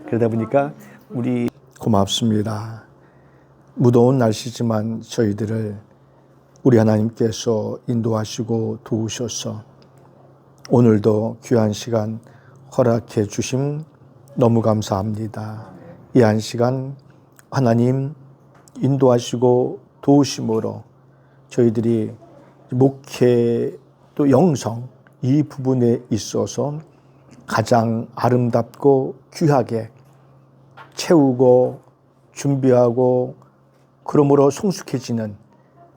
그러다 보니까 우리 고맙습니다. 무더운 날씨지만 저희들을 우리 하나님께서 인도하시고 도우셔서 오늘도 귀한 시간 허락해 주심 너무 감사합니다. 이 한 시간 하나님 인도하시고 도우심으로 저희들이 목회 또 영성 이 부분에 있어서 가장 아름답고 귀하게 채우고 준비하고 그러므로 성숙해지는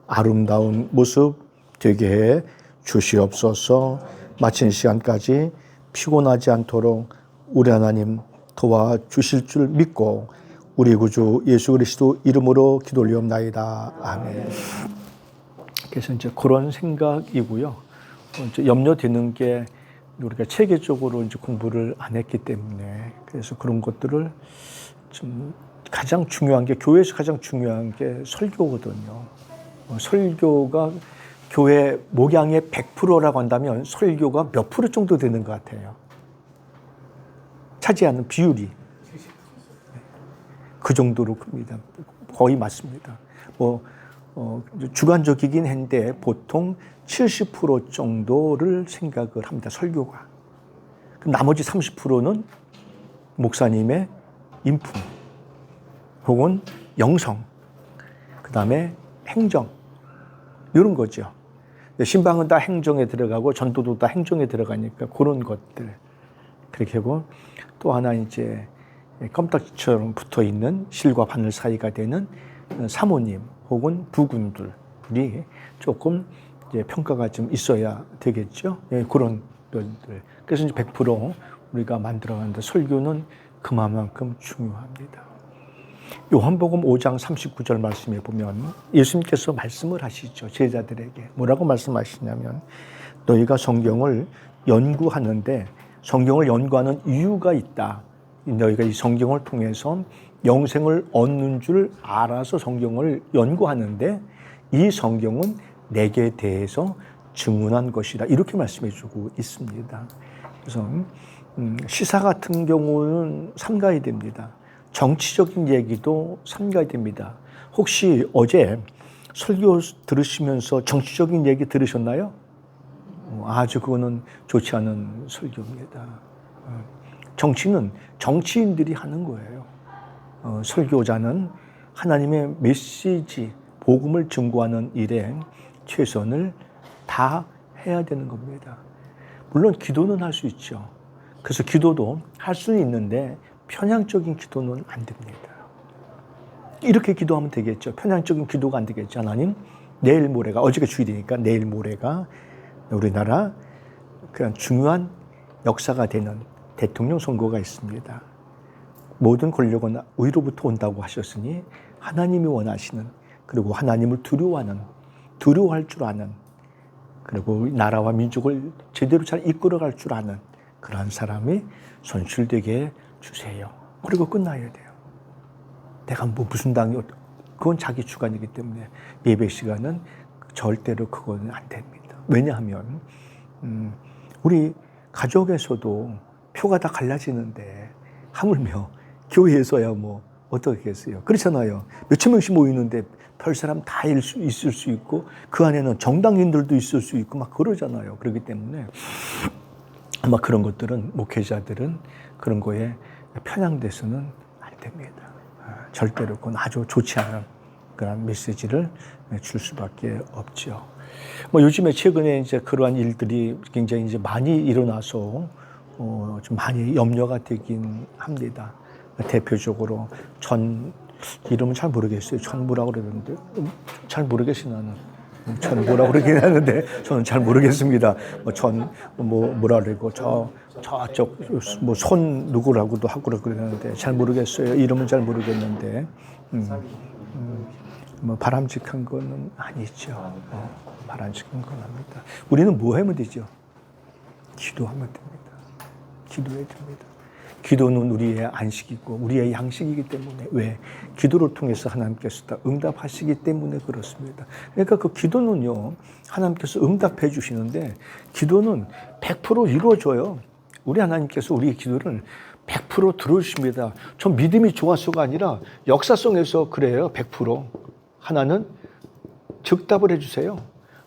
아름다운 모습 되게 해 주시옵소서. 마친 시간까지 피곤하지 않도록 우리 하나님 도와주실 줄 믿고 우리 구주 예수 그리스도 이름으로 기도 올리옵나이다. 아멘. 그래서 이제 그런 생각이고요. 이제 염려되는 게 우리가 체계적으로 이제 공부를 안 했기 때문에 그래서 그런 것들을 좀 가장 중요한 게 교회에서 가장 중요한 게 설교거든요. 설교가 교회 목양의 100%라고 한다면 설교가 몇 프로 정도 되는 것 같아요. 차지하는 비율이 그 정도로 큽니다. 거의 맞습니다. 주관적이긴 한데 보통 70% 정도를 생각을 합니다. 설교가. 나머지 30%는 목사님의 인품 혹은 영성, 그 다음에 행정 이런 거죠. 신방은 다 행정에 들어가고 전도도 다 행정에 들어가니까 그런 것들 그렇게 하고 또 하나 이제 껌딱지처럼 붙어 있는 실과 바늘 사이가 되는 사모님 혹은 부군들이 조금 이제 평가가 좀 있어야 되겠죠. 예, 그런 것들. 그래서 이제 100% 우리가 만들어가는데 설교는 그만큼 중요합니다. 요한복음 5장 39절 말씀에 보면 예수님께서 말씀을 하시죠. 제자들에게 뭐라고 말씀하시냐면 너희가 성경을 연구하는데 성경을 연구하는 이유가 있다. 너희가 이 성경을 통해서 영생을 얻는 줄 알아서 성경을 연구하는데 이 성경은 내게 대해서 증언한 것이다. 이렇게 말씀해 주고 있습니다. 그래서 시사 같은 경우는 삼가야 됩니다. 정치적인 얘기도 삼가야 됩니다. 혹시 어제 설교 들으시면서 정치적인 얘기 들으셨나요? 아주 그거는 좋지 않은 설교입니다. 정치는 정치인들이 하는 거예요. 설교자는 하나님의 메시지, 복음을 증거하는 일에 최선을 다 해야 되는 겁니다. 물론 기도는 할 수 있죠. 그래서 기도도 할 수는 있는데 편향적인 기도는 안 됩니다. 이렇게 기도하면 되겠죠. 편향적인 기도가 안 되겠죠. 하나님, 내일 모레가, 어제가 주일이니까 내일 모레가 우리나라 그런 중요한 역사가 되는 대통령 선거가 있습니다. 모든 권력은 위로부터 온다고 하셨으니 하나님이 원하시는 그리고 하나님을 두려워하는 두려워할 줄 아는 그리고 나라와 민족을 제대로 잘 이끌어갈 줄 아는 그러한 사람이 선출되게 주세요. 그리고 끝나야 돼요. 내가 무슨 당이 그건 자기 주관이기 때문에 예배 시간은 절대로 그건 안 됩니다. 왜냐하면 우리 가족에서도 표가 다 갈라지는데 하물며 교회에서야 뭐 어떻겠어요? 그렇잖아요. 몇천 명씩 모이는데 별 사람 다 있을 수 있고 그 안에는 정당인들도 있을 수 있고 막 그러잖아요. 그렇기 때문에 아마 그런 것들은 목회자들은 그런 거에 편향돼서는 안 됩니다. 절대로 그건 아주 좋지 않은 그런 메시지를 줄 수밖에 없죠. 요즘에 최근에 이제 그러한 일들이 굉장히 이제 많이 일어나서 좀 많이 염려가 되긴 합니다. 대표적으로 이름은 잘 모르겠어요. 뭐라고 그러는데 잘 모르겠어요. 나는 뭐라고 그러긴 하는데 저는 잘 모르겠습니다. 뭐라 그러고 저쪽 손 누구라고도 하고 그러는데 잘 모르겠어요. 이름은 잘 모르겠는데 바람직한 거는 아니죠. 바람직한 건 아닙니다. 우리는 뭐 하면 되죠? 기도하면 됩니다. 기도해야 됩니다. 기도는 우리의 안식이고 우리의 양식이기 때문에 왜? 기도를 통해서 하나님께서 다 응답하시기 때문에 그렇습니다. 그러니까 그 기도는요. 하나님께서 응답해 주시는데 기도는 100% 이루어져요. 우리 하나님께서 우리의 기도를 100% 들어주십니다. 전 믿음이 좋아서가 아니라 역사성에서 그래요. 100%. 하나는 즉답을 해주세요.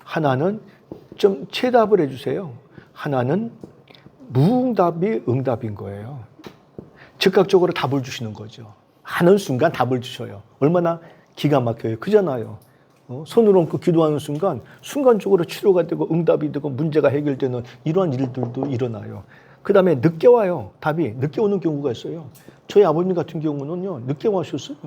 하나는 좀 체답을 해주세요. 하나는 무응답이 응답인 거예요. 즉각적으로 답을 주시는 거죠. 하는 순간 답을 주셔요. 얼마나 기가 막혀요. 그잖아요. 손을 얹고 기도하는 순간 순간적으로 치료가 되고 응답이 되고 문제가 해결되는 이러한 일들도 일어나요. 그 다음에 늦게 와요. 답이 늦게 오는 경우가 있어요. 저희 아버님 같은 경우는요, 늦게 와셨어요.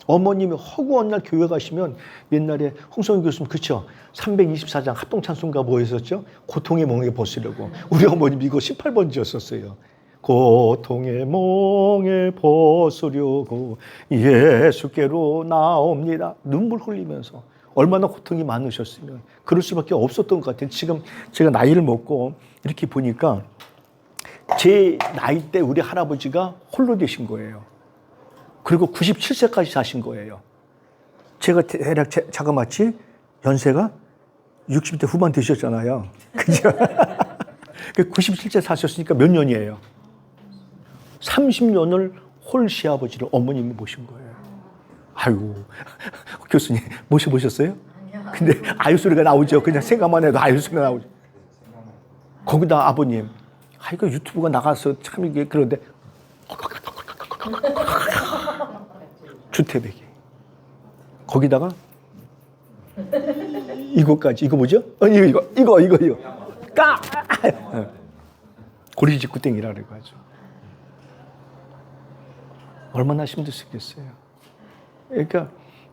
어머님이 허구한 날 교회 가시면 옛날에 홍성희 교수님, 그쵸? 324장 합동찬송가 뭐 했었죠? 고통의 멍에 벗으려고. 우리 어머님 이거 18번지였었어요. 고통의 멍에 벗으려고 예수께로 나옵니다. 눈물 흘리면서. 얼마나 고통이 많으셨으면 그럴 수밖에 없었던 것 같아요. 지금 제가 나이를 먹고 이렇게 보니까 제 나이 때 우리 할아버지가 홀로 되신 거예요. 그리고 97세까지 사신 거예요. 제가 대략 자그마치 연세가 60대 후반 되셨잖아요. 그죠? 97세 사셨으니까 몇 년이에요? 30년을 홀 시아버지를 어머님이 모신 거예요. 아이고, 교수님 모셔보셨어요? 근데 아유 소리가 나오죠. 그냥 생각만 해도 아유 소리가 나오죠. 거기다 아버님, 이거 유튜브가 나가서 참 이게 그런데 주태백이 거기다가 이거까지 이거 뭐죠? 이거 까 고리직구땡이라 그래가지고 얼마나 힘드시겠어요. 그러니까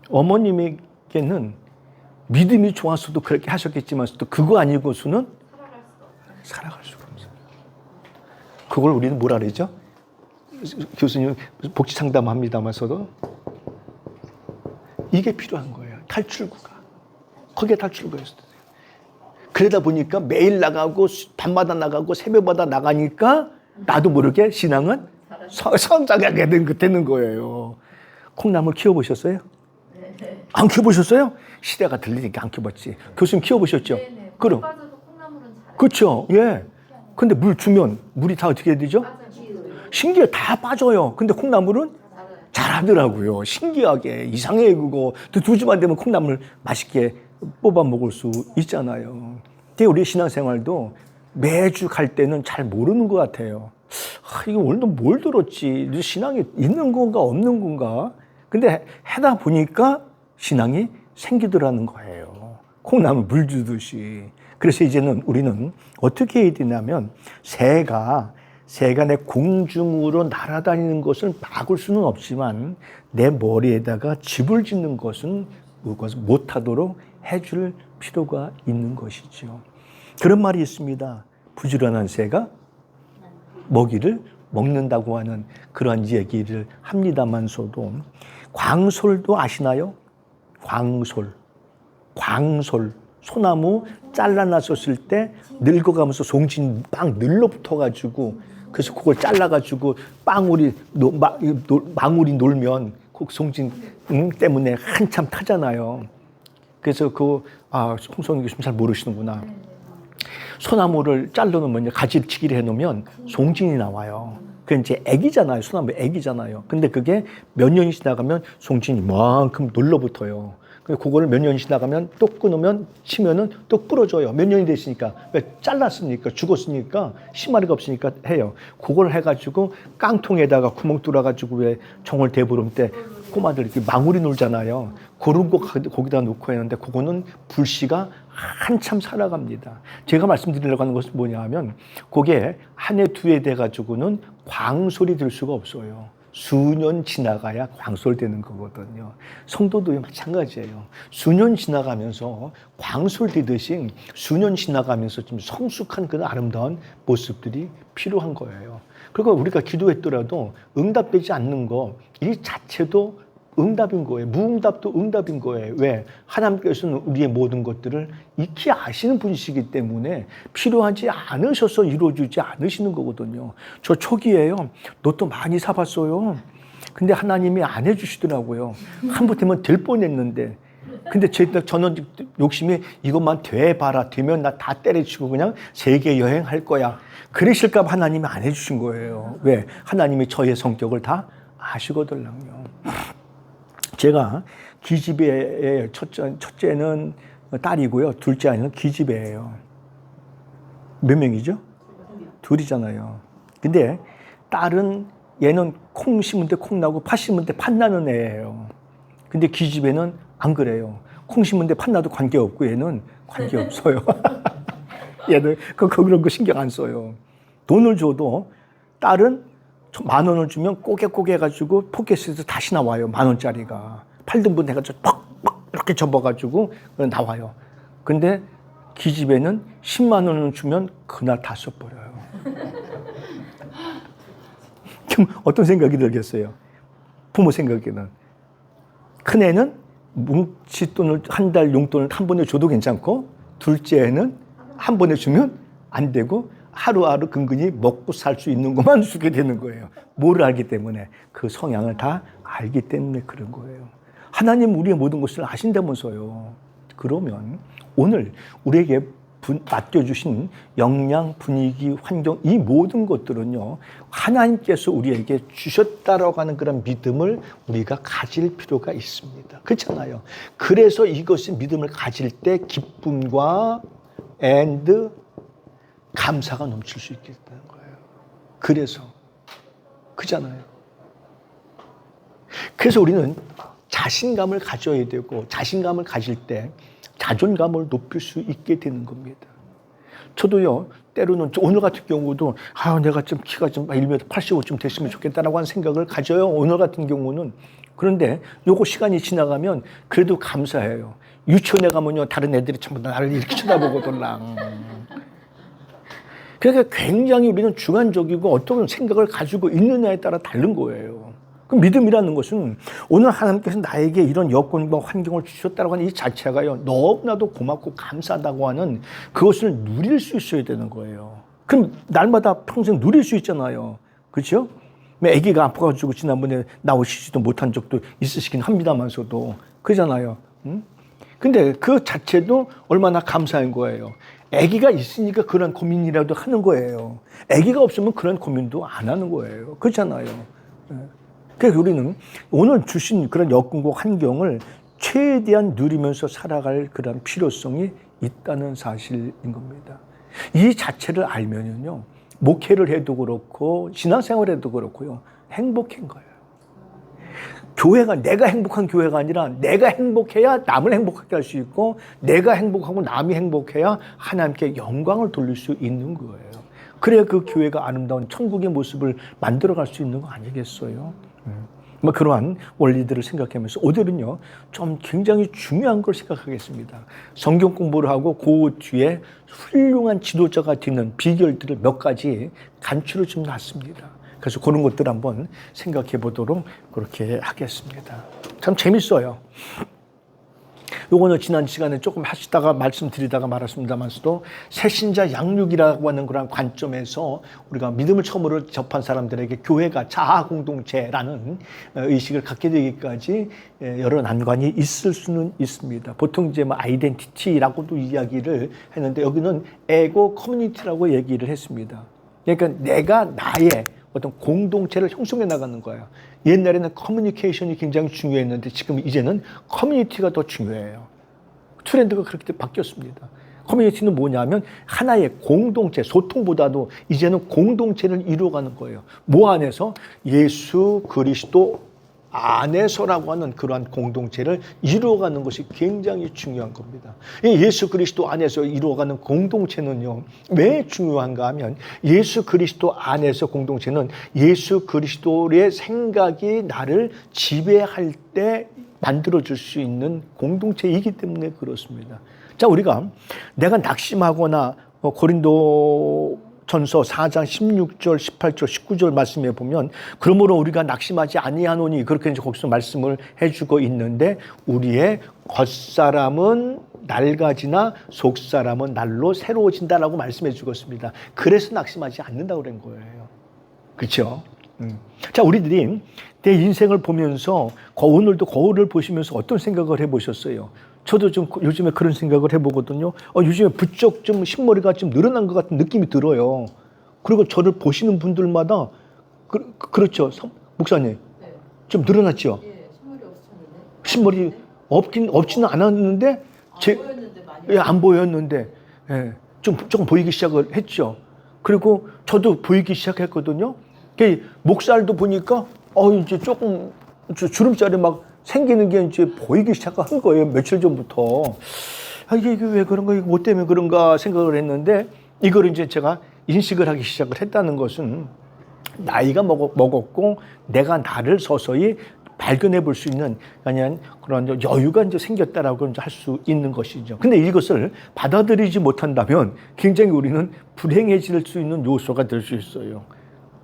어머님에게는 믿음이 좋아서도 그렇게 하셨겠지만 또 그거 아니고서는 살아갈 수가 없어요. 그걸 우리는 뭐라 그러죠? 교수님 복지 상담합니다면서도 이게 필요한 거예요. 탈출구가. 거기에 탈출구였어요. 그러다 보니까 매일 나가고 밤마다 나가고 새벽마다 나가니까 나도 모르게 신앙은 성장하게 되는 거예요. 콩나물 키워보셨어요? 안 키워보셨어요? 시대가 들리니까 안 키워봤지. 교수님 키워보셨죠? 네네. 그럼. 빠져도 콩나물은 잘해요. 그렇죠. 예. 근데 물 주면 물이 다 어떻게 되죠? 신기해. 다 빠져요. 근데 콩나물은 잘하더라고요. 신기하게. 이상해 그거. 또 2주만 되면 콩나물 맛있게 뽑아 먹을 수 있잖아요. 근데 우리 신앙생활도 매주 갈 때는 잘 모르는 것 같아요. 이거 오늘도 뭘 들었지? 신앙이 있는 건가 없는 건가? 근데 하다 보니까 신앙이 생기더라는 거예요. 콩나물 물 주듯이. 그래서 이제는 우리는 어떻게 해야 되냐면 새가 내 공중으로 날아다니는 것을 막을 수는 없지만 내 머리에다가 집을 짓는 것은 못하도록 해줄 필요가 있는 것이죠. 그런 말이 있습니다. 부지런한 새가 먹이를 먹는다고 하는 그런 얘기를 합니다만서도 광솔도 아시나요? 광솔. 소나무 잘라놨었을 때 늙어가면서 송진 막 늘러붙어가지고 그래서 그걸 잘라가지고 망울이 놀면 그 송진 때문에 한참 타잖아요. 그래서 홍성희 교수님 잘 모르시는구나. 소나무를 잘라놓으면 가지치기를 해놓으면 송진이 나와요. 그게 이제 애기잖아요. 소나무 애기잖아요. 근데 그게 몇 년이 지나가면 송진이 이만큼 놀러붙어요. 그거를 몇 년이 지나가면 또 끊으면 치면은 또 부러져요. 몇 년이 됐으니까. 왜 잘랐으니까, 죽었으니까, 심마리가 없으니까 해요. 그걸 해가지고 깡통에다가 구멍 뚫어가지고 왜 정월 대보름 때 꼬마들 이렇게 망우리 놀잖아요. 그런 거 거기다 놓고 했는데 그거는 불씨가 한참 살아갑니다. 제가 말씀드리려고 하는 것은 뭐냐 하면 그게 한 해, 2해 돼가지고는 광솔이 될 수가 없어요. 수년 지나가야 광솔되는 거거든요. 성도도 마찬가지예요. 수년 지나가면서 광솔되듯이 수년 지나가면서 좀 성숙한 그런 아름다운 모습들이 필요한 거예요. 그리고 우리가 기도했더라도 응답되지 않는 거 이 자체도 응답인 거예요. 무응답도 응답인 거예요. 왜? 하나님께서는 우리의 모든 것들을 익히 아시는 분이시기 때문에 필요하지 않으셔서 이루어지지 않으시는 거거든요. 저 초기에요. 로또 많이 사봤어요. 근데 하나님이 안 해주시더라고요. 한 번 되면 될 뻔했는데 근데 저는 욕심이 이것만 돼봐라. 되면 나 다 때려치고 그냥 세계 여행할 거야. 그러실까 봐 하나님이 안 해주신 거예요. 왜? 하나님이 저의 성격을 다 아시거든요. 제가 기집애의 첫째는 딸이고요. 둘째 아이는 기집애예요. 몇 명이죠? 둘이잖아요. 근데 딸은 얘는 콩 심은 데 콩 나고 팥 심은 데 팥 나는 애예요. 근데 기집애는 안 그래요. 콩 심은 데 팥 나도 관계없고 얘는 관계없어요. 얘는 그런 거 신경 안 써요. 돈을 줘도 딸은 10,000원을 주면 꼬개꼬개 해가지고 포켓에서 다시 나와요. 10,000원짜리가. 8등분 해가지고 퍽퍽 이렇게 접어가지고 나와요. 근데 기집애는 10만 원을 주면 그날 다 써버려요. 그럼 어떤 생각이 들겠어요? 부모 생각에는. 큰애는 뭉치돈을 한 달 용돈을 한 번에 줘도 괜찮고 둘째는 한 번에 주면 안 되고 하루하루 근근히 먹고 살 수 있는 것만 주게 되는 거예요. 뭐를 알기 때문에? 그 성향을 다 알기 때문에 그런 거예요. 하나님 우리의 모든 것을 아신다면서요. 그러면 오늘 우리에게 맡겨주신 역량, 분위기, 환경 이 모든 것들은요. 하나님께서 우리에게 주셨다라고 하는 그런 믿음을 우리가 가질 필요가 있습니다. 그렇잖아요. 그래서 이것이 믿음을 가질 때 기쁨과 감사가 넘칠 수 있겠다는 거예요. 그래서 그잖아요. 그래서 우리는 자신감을 가져야 되고 자신감을 가질 때 자존감을 높일 수 있게 되는 겁니다. 저도요, 때로는 오늘 같은 경우도 내가 좀 키가 좀 1m 85쯤 됐으면 좋겠다라고 하는 생각을 가져요. 오늘 같은 경우는. 그런데 요거 시간이 지나가면 그래도 감사해요. 유치원에 가면요, 다른 애들이 전부 다 나를 이렇게 쳐다보거든요. 그러니까 굉장히 우리는 주관적이고 어떤 생각을 가지고 있느냐에 따라 다른 거예요. 그 믿음이라는 것은 오늘 하나님께서 나에게 이런 여건과 환경을 주셨다고 하는 이 자체가요, 너무나도 고맙고 감사하다고 하는 그것을 누릴 수 있어야 되는 거예요. 그럼 날마다 평생 누릴 수 있잖아요. 그렇죠? 아기가 아파가지고 지난번에 나오시지도 못한 적도 있으시긴 합니다만서도. 그러잖아요. 근데 그 자체도 얼마나 감사한 거예요. 아기가 있으니까 그런 고민이라도 하는 거예요. 아기가 없으면 그런 고민도 안 하는 거예요. 그렇잖아요. 그래서 우리는 오늘 주신 그런 여건과 환경을 최대한 누리면서 살아갈 그런 필요성이 있다는 사실인 겁니다. 이 자체를 알면요, 목회를 해도 그렇고 신앙생활에도 그렇고요, 행복한 거예요. 교회가 내가 행복한 교회가 아니라 내가 행복해야 남을 행복하게 할 수 있고 내가 행복하고 남이 행복해야 하나님께 영광을 돌릴 수 있는 거예요. 그래야 그 교회가 아름다운 천국의 모습을 만들어갈 수 있는 거 아니겠어요? 그러한 원리들을 생각하면서 오늘은요, 좀 굉장히 중요한 걸 생각하겠습니다. 성경 공부를 하고 그 뒤에 훌륭한 지도자가 되는 비결들을 몇 가지 간추려 좀 놨습니다. 그래서 그런 것들 한번 생각해 보도록 그렇게 하겠습니다. 참 재밌어요. 요거는 지난 시간에 조금 하시다가 말씀드리다가 말았습니다만서도 새신자 양육이라고 하는 그런 관점에서 우리가 믿음을 처음으로 접한 사람들에게 교회가 자아 공동체라는 의식을 갖게 되기까지 여러 난관이 있을 수는 있습니다. 보통 이제 아이덴티티라고도 이야기를 했는데 여기는 에고 커뮤니티라고 얘기를 했습니다. 그러니까 내가 나의 어떤 공동체를 형성해 나가는 거예요. 옛날에는 커뮤니케이션이 굉장히 중요했는데 지금 이제는 커뮤니티가 더 중요해요. 트렌드가 그렇게 바뀌었습니다. 커뮤니티는 뭐냐면 하나의 공동체, 소통보다도 이제는 공동체를 이루어가는 거예요. 뭐 안에서? 예수 그리스도 안에서라고 하는 그러한 공동체를 이루어가는 것이 굉장히 중요한 겁니다. 예수 그리스도 안에서 이루어가는 공동체는요, 왜 중요한가 하면 예수 그리스도 안에서 공동체는 예수 그리스도의 생각이 나를 지배할 때 만들어줄 수 있는 공동체이기 때문에 그렇습니다. 자, 우리가 내가 낙심하거나 고린도 전서 4장 16절, 18절, 19절 말씀에 보면 그러므로 우리가 낙심하지 아니하노니 그렇게 이제 거기서 말씀을 해주고 있는데 우리의 겉사람은 낡아지나 속사람은 날로 새로워진다라고 말씀해 주고 있습니다. 그래서 낙심하지 않는다고 그런 거예요. 그렇죠? 자, 우리들이 내 인생을 보면서 오늘도 거울을 보시면서 어떤 생각을 해보셨어요? 저도 좀 요즘에 그런 생각을 해보거든요. 요즘에 부쩍 좀 흰머리가 좀 늘어난 것 같은 느낌이 들어요. 그리고 저를 보시는 분들마다 그렇죠. 목사님. 네. 좀 늘어났죠? 예, 흰머리 없으셨는데. 흰머리 없지는 않았는데 안 보였는데 많이. 예, 안 보였는데 예, 조금 보이기 시작을 했죠. 그리고 저도 보이기 시작했거든요. 목살도 보니까 이제 조금 주름살이 막 생기는 게 이제 보이기 시작한 거예요. 며칠 전부터. 이게 왜 그런가, 이거 뭐 때문에 그런가 생각을 했는데, 이걸 이제 제가 인식을 하기 시작을 했다는 것은 나이가 먹었고 내가 나를 서서히 발견해 볼 수 있는 그런 여유가 이제 생겼다라고 이제 할 수 있는 것이죠. 근데 이것을 받아들이지 못한다면 굉장히 우리는 불행해질 수 있는 요소가 될 수 있어요.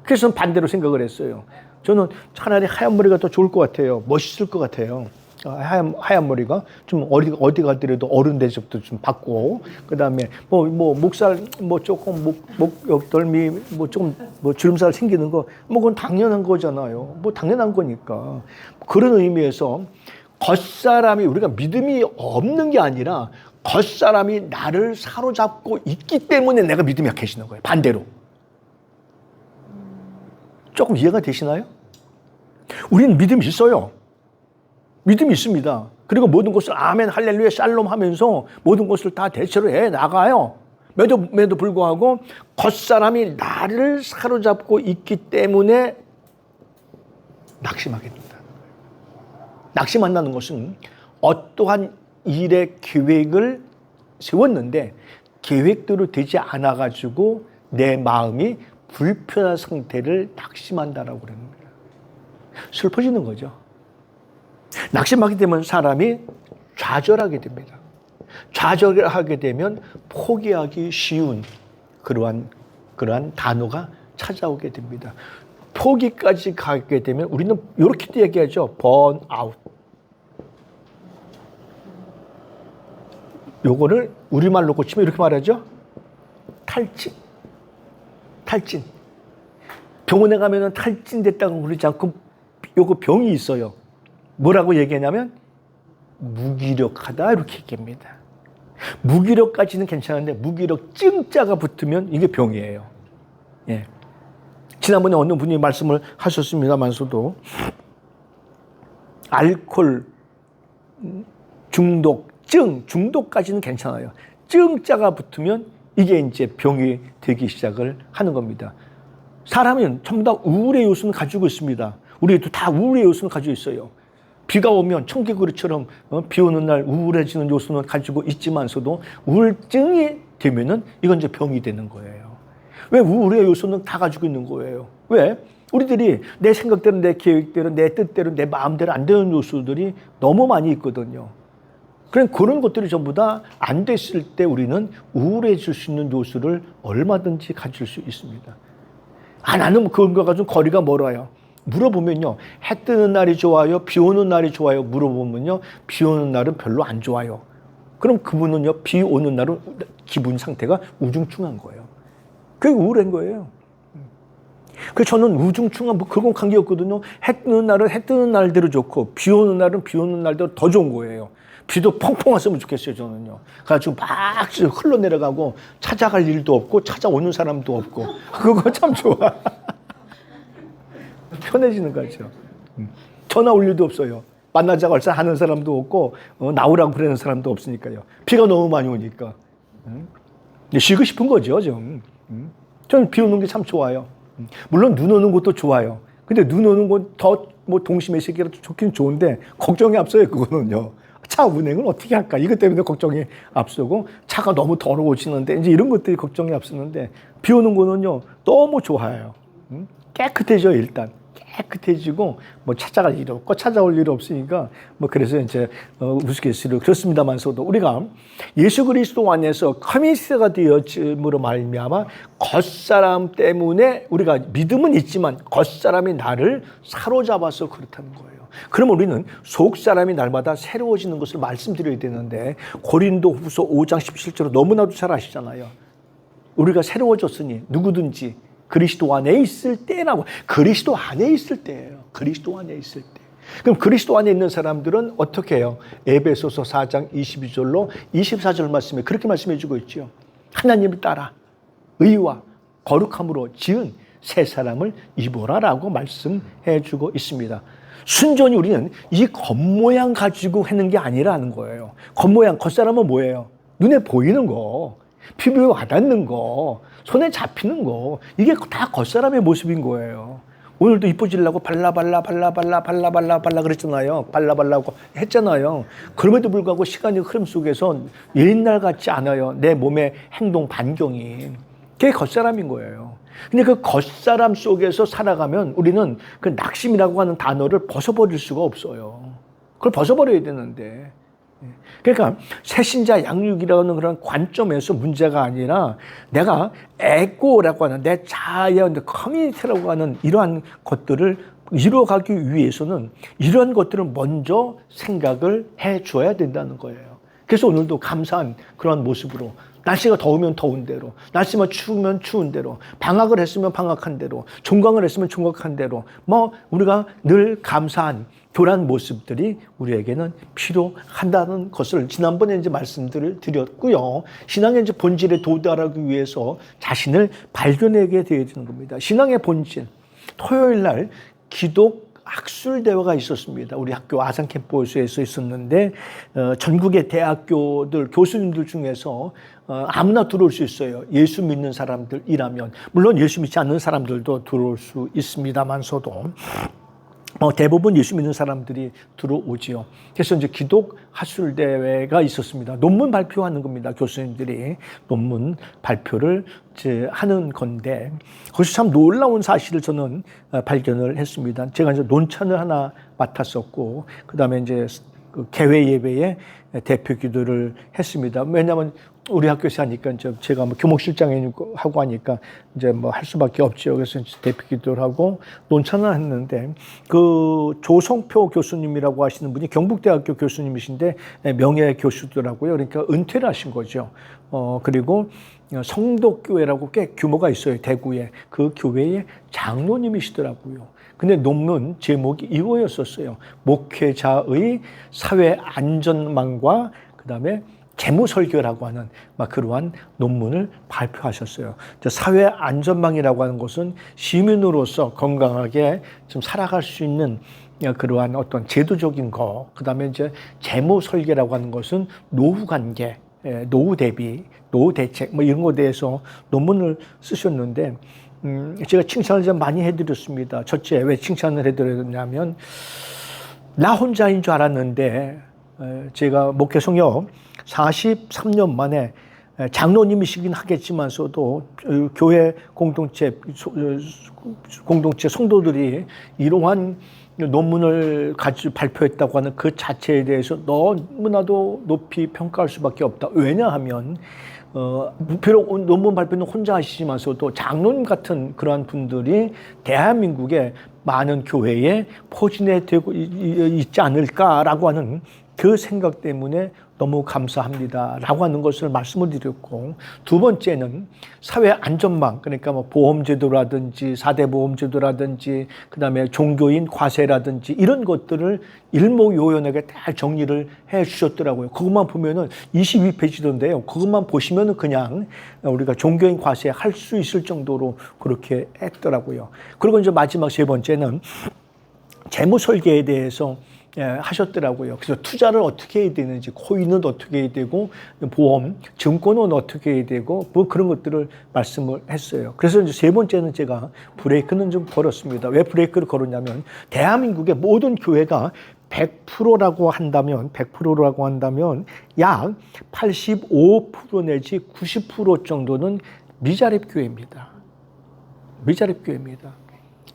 그래서 반대로 생각을 했어요. 저는 차라리 하얀 머리가 더 좋을 것 같아요. 멋있을 것 같아요. 하얀 머리가 좀 어디 가더라도 어른 대접도 좀 받고, 그 다음에 목살 조금 목덜미 조금 주름살 생기는 거 그건 당연한 거잖아요. 당연한 거니까. 그런 의미에서 겉사람이, 우리가 믿음이 없는 게 아니라 겉사람이 나를 사로잡고 있기 때문에 내가 믿음이 약해지는 거예요. 반대로. 조금 이해가 되시나요? 우리는 믿음이 있어요. 믿음이 있습니다. 그리고 모든 것을 아멘, 할렐루야, 샬롬 하면서 모든 것을 다 대처를 해 나가요. 매도 불구하고 겉사람이 나를 사로잡고 있기 때문에 낙심하게 된다. 낙심한다는 것은 어떠한 일의 계획을 세웠는데 계획대로 되지 않아가지고 내 마음이 불편한 상태를 낙심한다라고 그럽니다. 슬퍼지는 거죠. 낙심하게 되면 사람이 좌절하게 됩니다. 좌절하게 되면 포기하기 쉬운 그러한 단어가 찾아오게 됩니다. 포기까지 가게 되면 우리는 이렇게도 얘기하죠. 번아웃. 요거를 우리말로 고치면 이렇게 말하죠. 탈진. 병원에 가면은 탈진됐다고 그러지 않고 요거 병이 있어요. 뭐라고 얘기하냐면 무기력하다 이렇게 얘기합니다. 무기력까지는 괜찮은데 무기력 증자가 붙으면 이게 병이에요. 예. 지난번에 어느 분이 말씀을 하셨습니다만서도 알코올 중독까지는 괜찮아요. 증자가 붙으면 이게 이제 병이 되기 시작을 하는 겁니다. 사람은 전부 다 우울의 요소는 가지고 있습니다. 우리도 다 우울의 요소는 가지고 있어요. 비가 오면 청개구리처럼 비 오는 날 우울해지는 요소는 가지고 있지만서도 우울증이 되면은 이건 이제 병이 되는 거예요. 왜? 우울의 요소는 다 가지고 있는 거예요. 왜? 우리들이 내 생각대로, 내 계획대로, 내 뜻대로, 내 마음대로 안 되는 요소들이 너무 많이 있거든요. 그런 것들이 전부 다 안 됐을 때 우리는 우울해질 수 있는 요소를 얼마든지 가질 수 있습니다. 나는 그런가 가지고 거리가 멀어요. 물어보면요. 해 뜨는 날이 좋아요? 비 오는 날이 좋아요? 물어보면요. 비 오는 날은 별로 안 좋아요. 그럼 그분은요. 비 오는 날은 기분 상태가 우중충한 거예요. 그게 우울한 거예요. 그래서 저는 우중충한 그건 관계없거든요. 해 뜨는 날은 해 뜨는 날대로 좋고 비 오는 날은 비 오는 날대로 더 좋은 거예요. 비도 펑펑 왔으면 좋겠어요, 저는요. 그래가지고 막 흘러내려가고 찾아갈 일도 없고 찾아오는 사람도 없고 그거 참 좋아. 편해지는 거죠. 전화 올 일도 없어요. 만나자고 할사 하는 사람도 없고 나오라고 그러는 사람도 없으니까요. 비가 너무 많이 오니까. 쉬고 싶은 거죠, 좀. 저는 비 오는 게 참 좋아요. 물론 눈 오는 것도 좋아요. 근데 눈 오는 건 더 동심의 세계라도 좋긴 좋은데 걱정이 앞서요, 그거는요. 차 운행을 어떻게 할까? 이것 때문에 걱정이 앞서고 차가 너무 더러워지는데 이제 이런 것들이 걱정이 앞서는데 비 오는 거는요 너무 좋아요. 깨끗해져 일단 깨끗해지고 찾아갈 일 없고 찾아올 일 없으니까 그래서 이제 우스갯소리로 그렇습니다만서도 우리가 예수 그리스도 안에서 커미스가 되어짐으로 말미암아 겉사람 때문에 우리가 믿음은 있지만 겉사람이 나를 사로잡아서 그렇다는 거예요. 그러면 우리는 속사람이 날마다 새로워지는 것을 말씀드려야 되는데 고린도후서 5장 17절로 너무나도 잘 아시잖아요. 우리가 새로워졌으니 누구든지 그리스도 안에 있을 때라고. 그리스도 안에 있을 때예요. 그리스도 안에 있을 때. 그럼 그리스도 안에 있는 사람들은 어떻게 해요? 에베소서 4장 22절로 24절 말씀에 그렇게 말씀해 주고 있죠. 하나님을 따라 의와 거룩함으로 지은 새 사람을 입어라라고 말씀해 주고 있습니다. 순전히 우리는 이 겉모양 가지고 하는 게 아니라는 거예요. 겉모양, 겉사람은 뭐예요? 눈에 보이는 거, 피부에 와닿는 거, 손에 잡히는 거, 이게 다 겉사람의 모습인 거예요. 오늘도 이뻐지려고 발라 그랬잖아요. 발라고 했잖아요. 그럼에도 불구하고 시간의 흐름 속에서 옛날 같지 않아요. 내 몸의 행동 반경이. 그게 겉사람인 거예요. 근데 그 겉사람 속에서 살아가면 우리는 그 낙심이라고 하는 단어를 벗어버릴 수가 없어요. 그걸 벗어버려야 되는데. 그러니까 새신자 양육이라는 그런 관점에서 문제가 아니라 내가 에고라고 하는 내 자아의 커뮤니티라고 하는 이러한 것들을 이루어가기 위해서는 이러한 것들을 먼저 생각을 해줘야 된다는 거예요. 그래서 오늘도 감사한 그런 모습으로 날씨가 더우면 더운 대로, 날씨가 추우면 추운 대로, 방학을 했으면 방학한 대로, 종강을 했으면 종강한 대로, 우리가 늘 감사한 그런 모습들이 우리에게는 필요한다는 것을 지난번에 이제 말씀들을 드렸고요. 신앙의 이제 본질에 도달하기 위해서 자신을 발견하게 되어야 되는 겁니다. 신앙의 본질. 토요일 날 기독 학술 대회가 있었습니다. 우리 학교 아산 캠퍼스에서 있었는데 전국의 대학교들 교수님들 중에서 아무나 들어올 수 있어요. 예수 믿는 사람들이라면. 물론 예수 믿지 않는 사람들도 들어올 수 있습니다만서도 대부분 예수 믿는 사람들이 들어오지요. 그래서 이제 기독 학술 대회가 있었습니다. 논문 발표하는 겁니다. 교수님들이 논문 발표를 이제 하는 건데 거기서 참 놀라운 사실을 저는 발견을 했습니다. 제가 이제 논찬을 하나 맡았었고 그다음에 이제 그 개회 예배에 대표 기도를 했습니다. 왜냐하면 우리 학교에서 하니까 제가 교목실장에 하고 하니까 이제 할 수밖에 없죠. 그래서 대표 기도를 하고 논찬을 했는데 그 조성표 교수님이라고 하시는 분이 경북대학교 교수님이신데 명예 교수더라고요. 그러니까 은퇴를 하신 거죠. 그리고 성덕교회라고 꽤 규모가 있어요. 대구에. 그 교회의 장로님이시더라고요. 근데 논문 제목이 이거였었어요. 목회자의 사회 안전망과 그다음에 재무설계라고 하는 그러한 논문을 발표하셨어요. 사회 안전망이라고 하는 것은 시민으로서 건강하게 좀 살아갈 수 있는 그러한 어떤 제도적인 거, 그다음에 이제 재무설계라고 하는 것은 노후 관계, 노후 대비, 노후 대책 이런 것에 대해서 논문을 쓰셨는데 제가 칭찬을 좀 많이 해드렸습니다. 첫째, 왜 칭찬을 해드렸냐면 나 혼자인 줄 알았는데 제가 목회 성역 43년 만에 장로님이시긴 하겠지만서도 교회 공동체 성도들이 이러한 논문을 가지고 발표했다고 하는 그 자체에 대해서 너무나도 높이 평가할 수밖에 없다. 왜냐하면 비록 논문 발표는 혼자 하시지만서도 장로님 같은 그러한 분들이 대한민국의 많은 교회에 포진해 되고 있지 않을까라고 하는 그 생각 때문에 너무 감사합니다라고 하는 것을 말씀을 드렸고, 두 번째는 사회 안전망, 그러니까 보험제도라든지 4대 보험제도라든지 그다음에 종교인 과세라든지 이런 것들을 일목요연하게 다 정리를 해 주셨더라고요. 그것만 보면은 22페이지던데요. 그것만 보시면은 그냥 우리가 종교인 과세 할 수 있을 정도로 그렇게 했더라고요. 그리고 이제 마지막 세 번째는 재무 설계에 대해서 하셨더라고요. 그래서 투자를 어떻게 해야 되는지, 코인은 어떻게 해야 되고, 보험, 증권은 어떻게 해야 되고, 그런 것들을 말씀을 했어요. 그래서 이제 세 번째는 제가 브레이크는 좀 걸었습니다. 왜 브레이크를 걸었냐면, 대한민국의 모든 교회가 100%라고 한다면 약 85% 내지 90% 정도는 미자립 교회입니다. 미자립 교회입니다.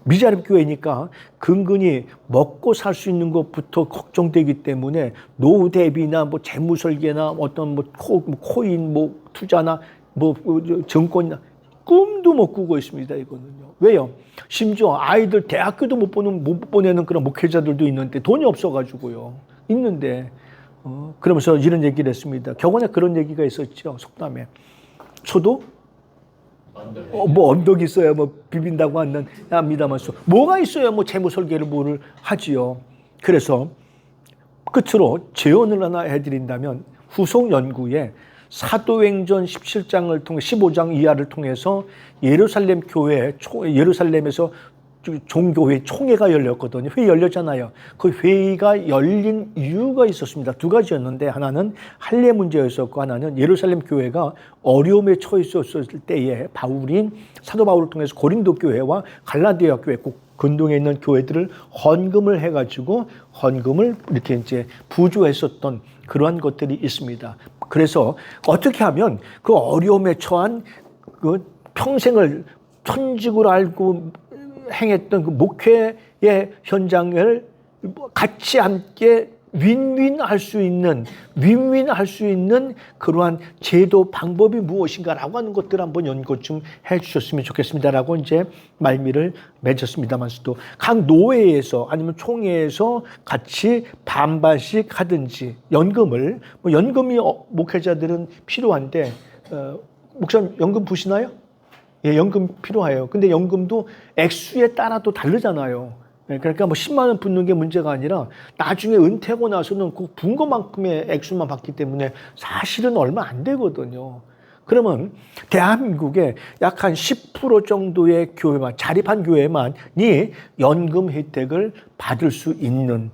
미자립 교회니까 근근히 먹고 살 수 있는 것부터 걱정되기 때문에 노후 대비나 재무 설계나 어떤 코인 투자나 증권이나 꿈도 못 꾸고 있습니다. 이거는요. 왜요? 심지어 아이들 대학교도 못 보내는 그런 목회자들도 있는데 돈이 없어가지고요. 있는데 그러면서 이런 얘기를 했습니다. 격언에 그런 얘기가 있었죠. 속담에 소도 언덕이 있어야 비빈다고 합니다만 뭐가 있어야 재무 설계를 뭐를 하지요. 그래서 끝으로 제언을 하나 해드린다면 후속 연구에 사도행전 17장을 통해 15장 이하를 통해서 예루살렘 교회, 예루살렘에서 종교회 총회가 열렸거든요. 회의 열렸잖아요. 그 회의가 열린 이유가 있었습니다. 두 가지였는데 하나는 할례 문제였었고 하나는 예루살렘 교회가 어려움에 처했었을 때에 사도 바울을 통해서 고린도 교회와 갈라디아 교회, 꼭 근동에 있는 교회들을 헌금을 해가지고 헌금을 이렇게 이제 부조했었던 그러한 것들이 있습니다. 그래서 어떻게 하면 그 어려움에 처한 그 평생을 천직을 알고 행했던 그 목회의 현장을 같이 함께 윈윈할 수 있는 그러한 제도 방법이 무엇인가라고 하는 것들을 한번 연구 좀 해주셨으면 좋겠습니다라고 이제 말미를 맺었습니다만서도 각 노회에서 아니면 총회에서 같이 반반씩 하든지 연금을 연금이 목회자들은 필요한데 목사님 연금 부시나요? 예, 연금 필요해요. 근데 연금도 액수에 따라 또 다르잖아요. 그러니까 10만 원 붓는 게 문제가 아니라 나중에 은퇴하고 나서는 꼭 분 것만큼의 액수만 받기 때문에 사실은 얼마 안 되거든요. 그러면 대한민국에 약 한 10% 정도의 교회만, 자립한 교회만이 연금 혜택을 받을 수 있는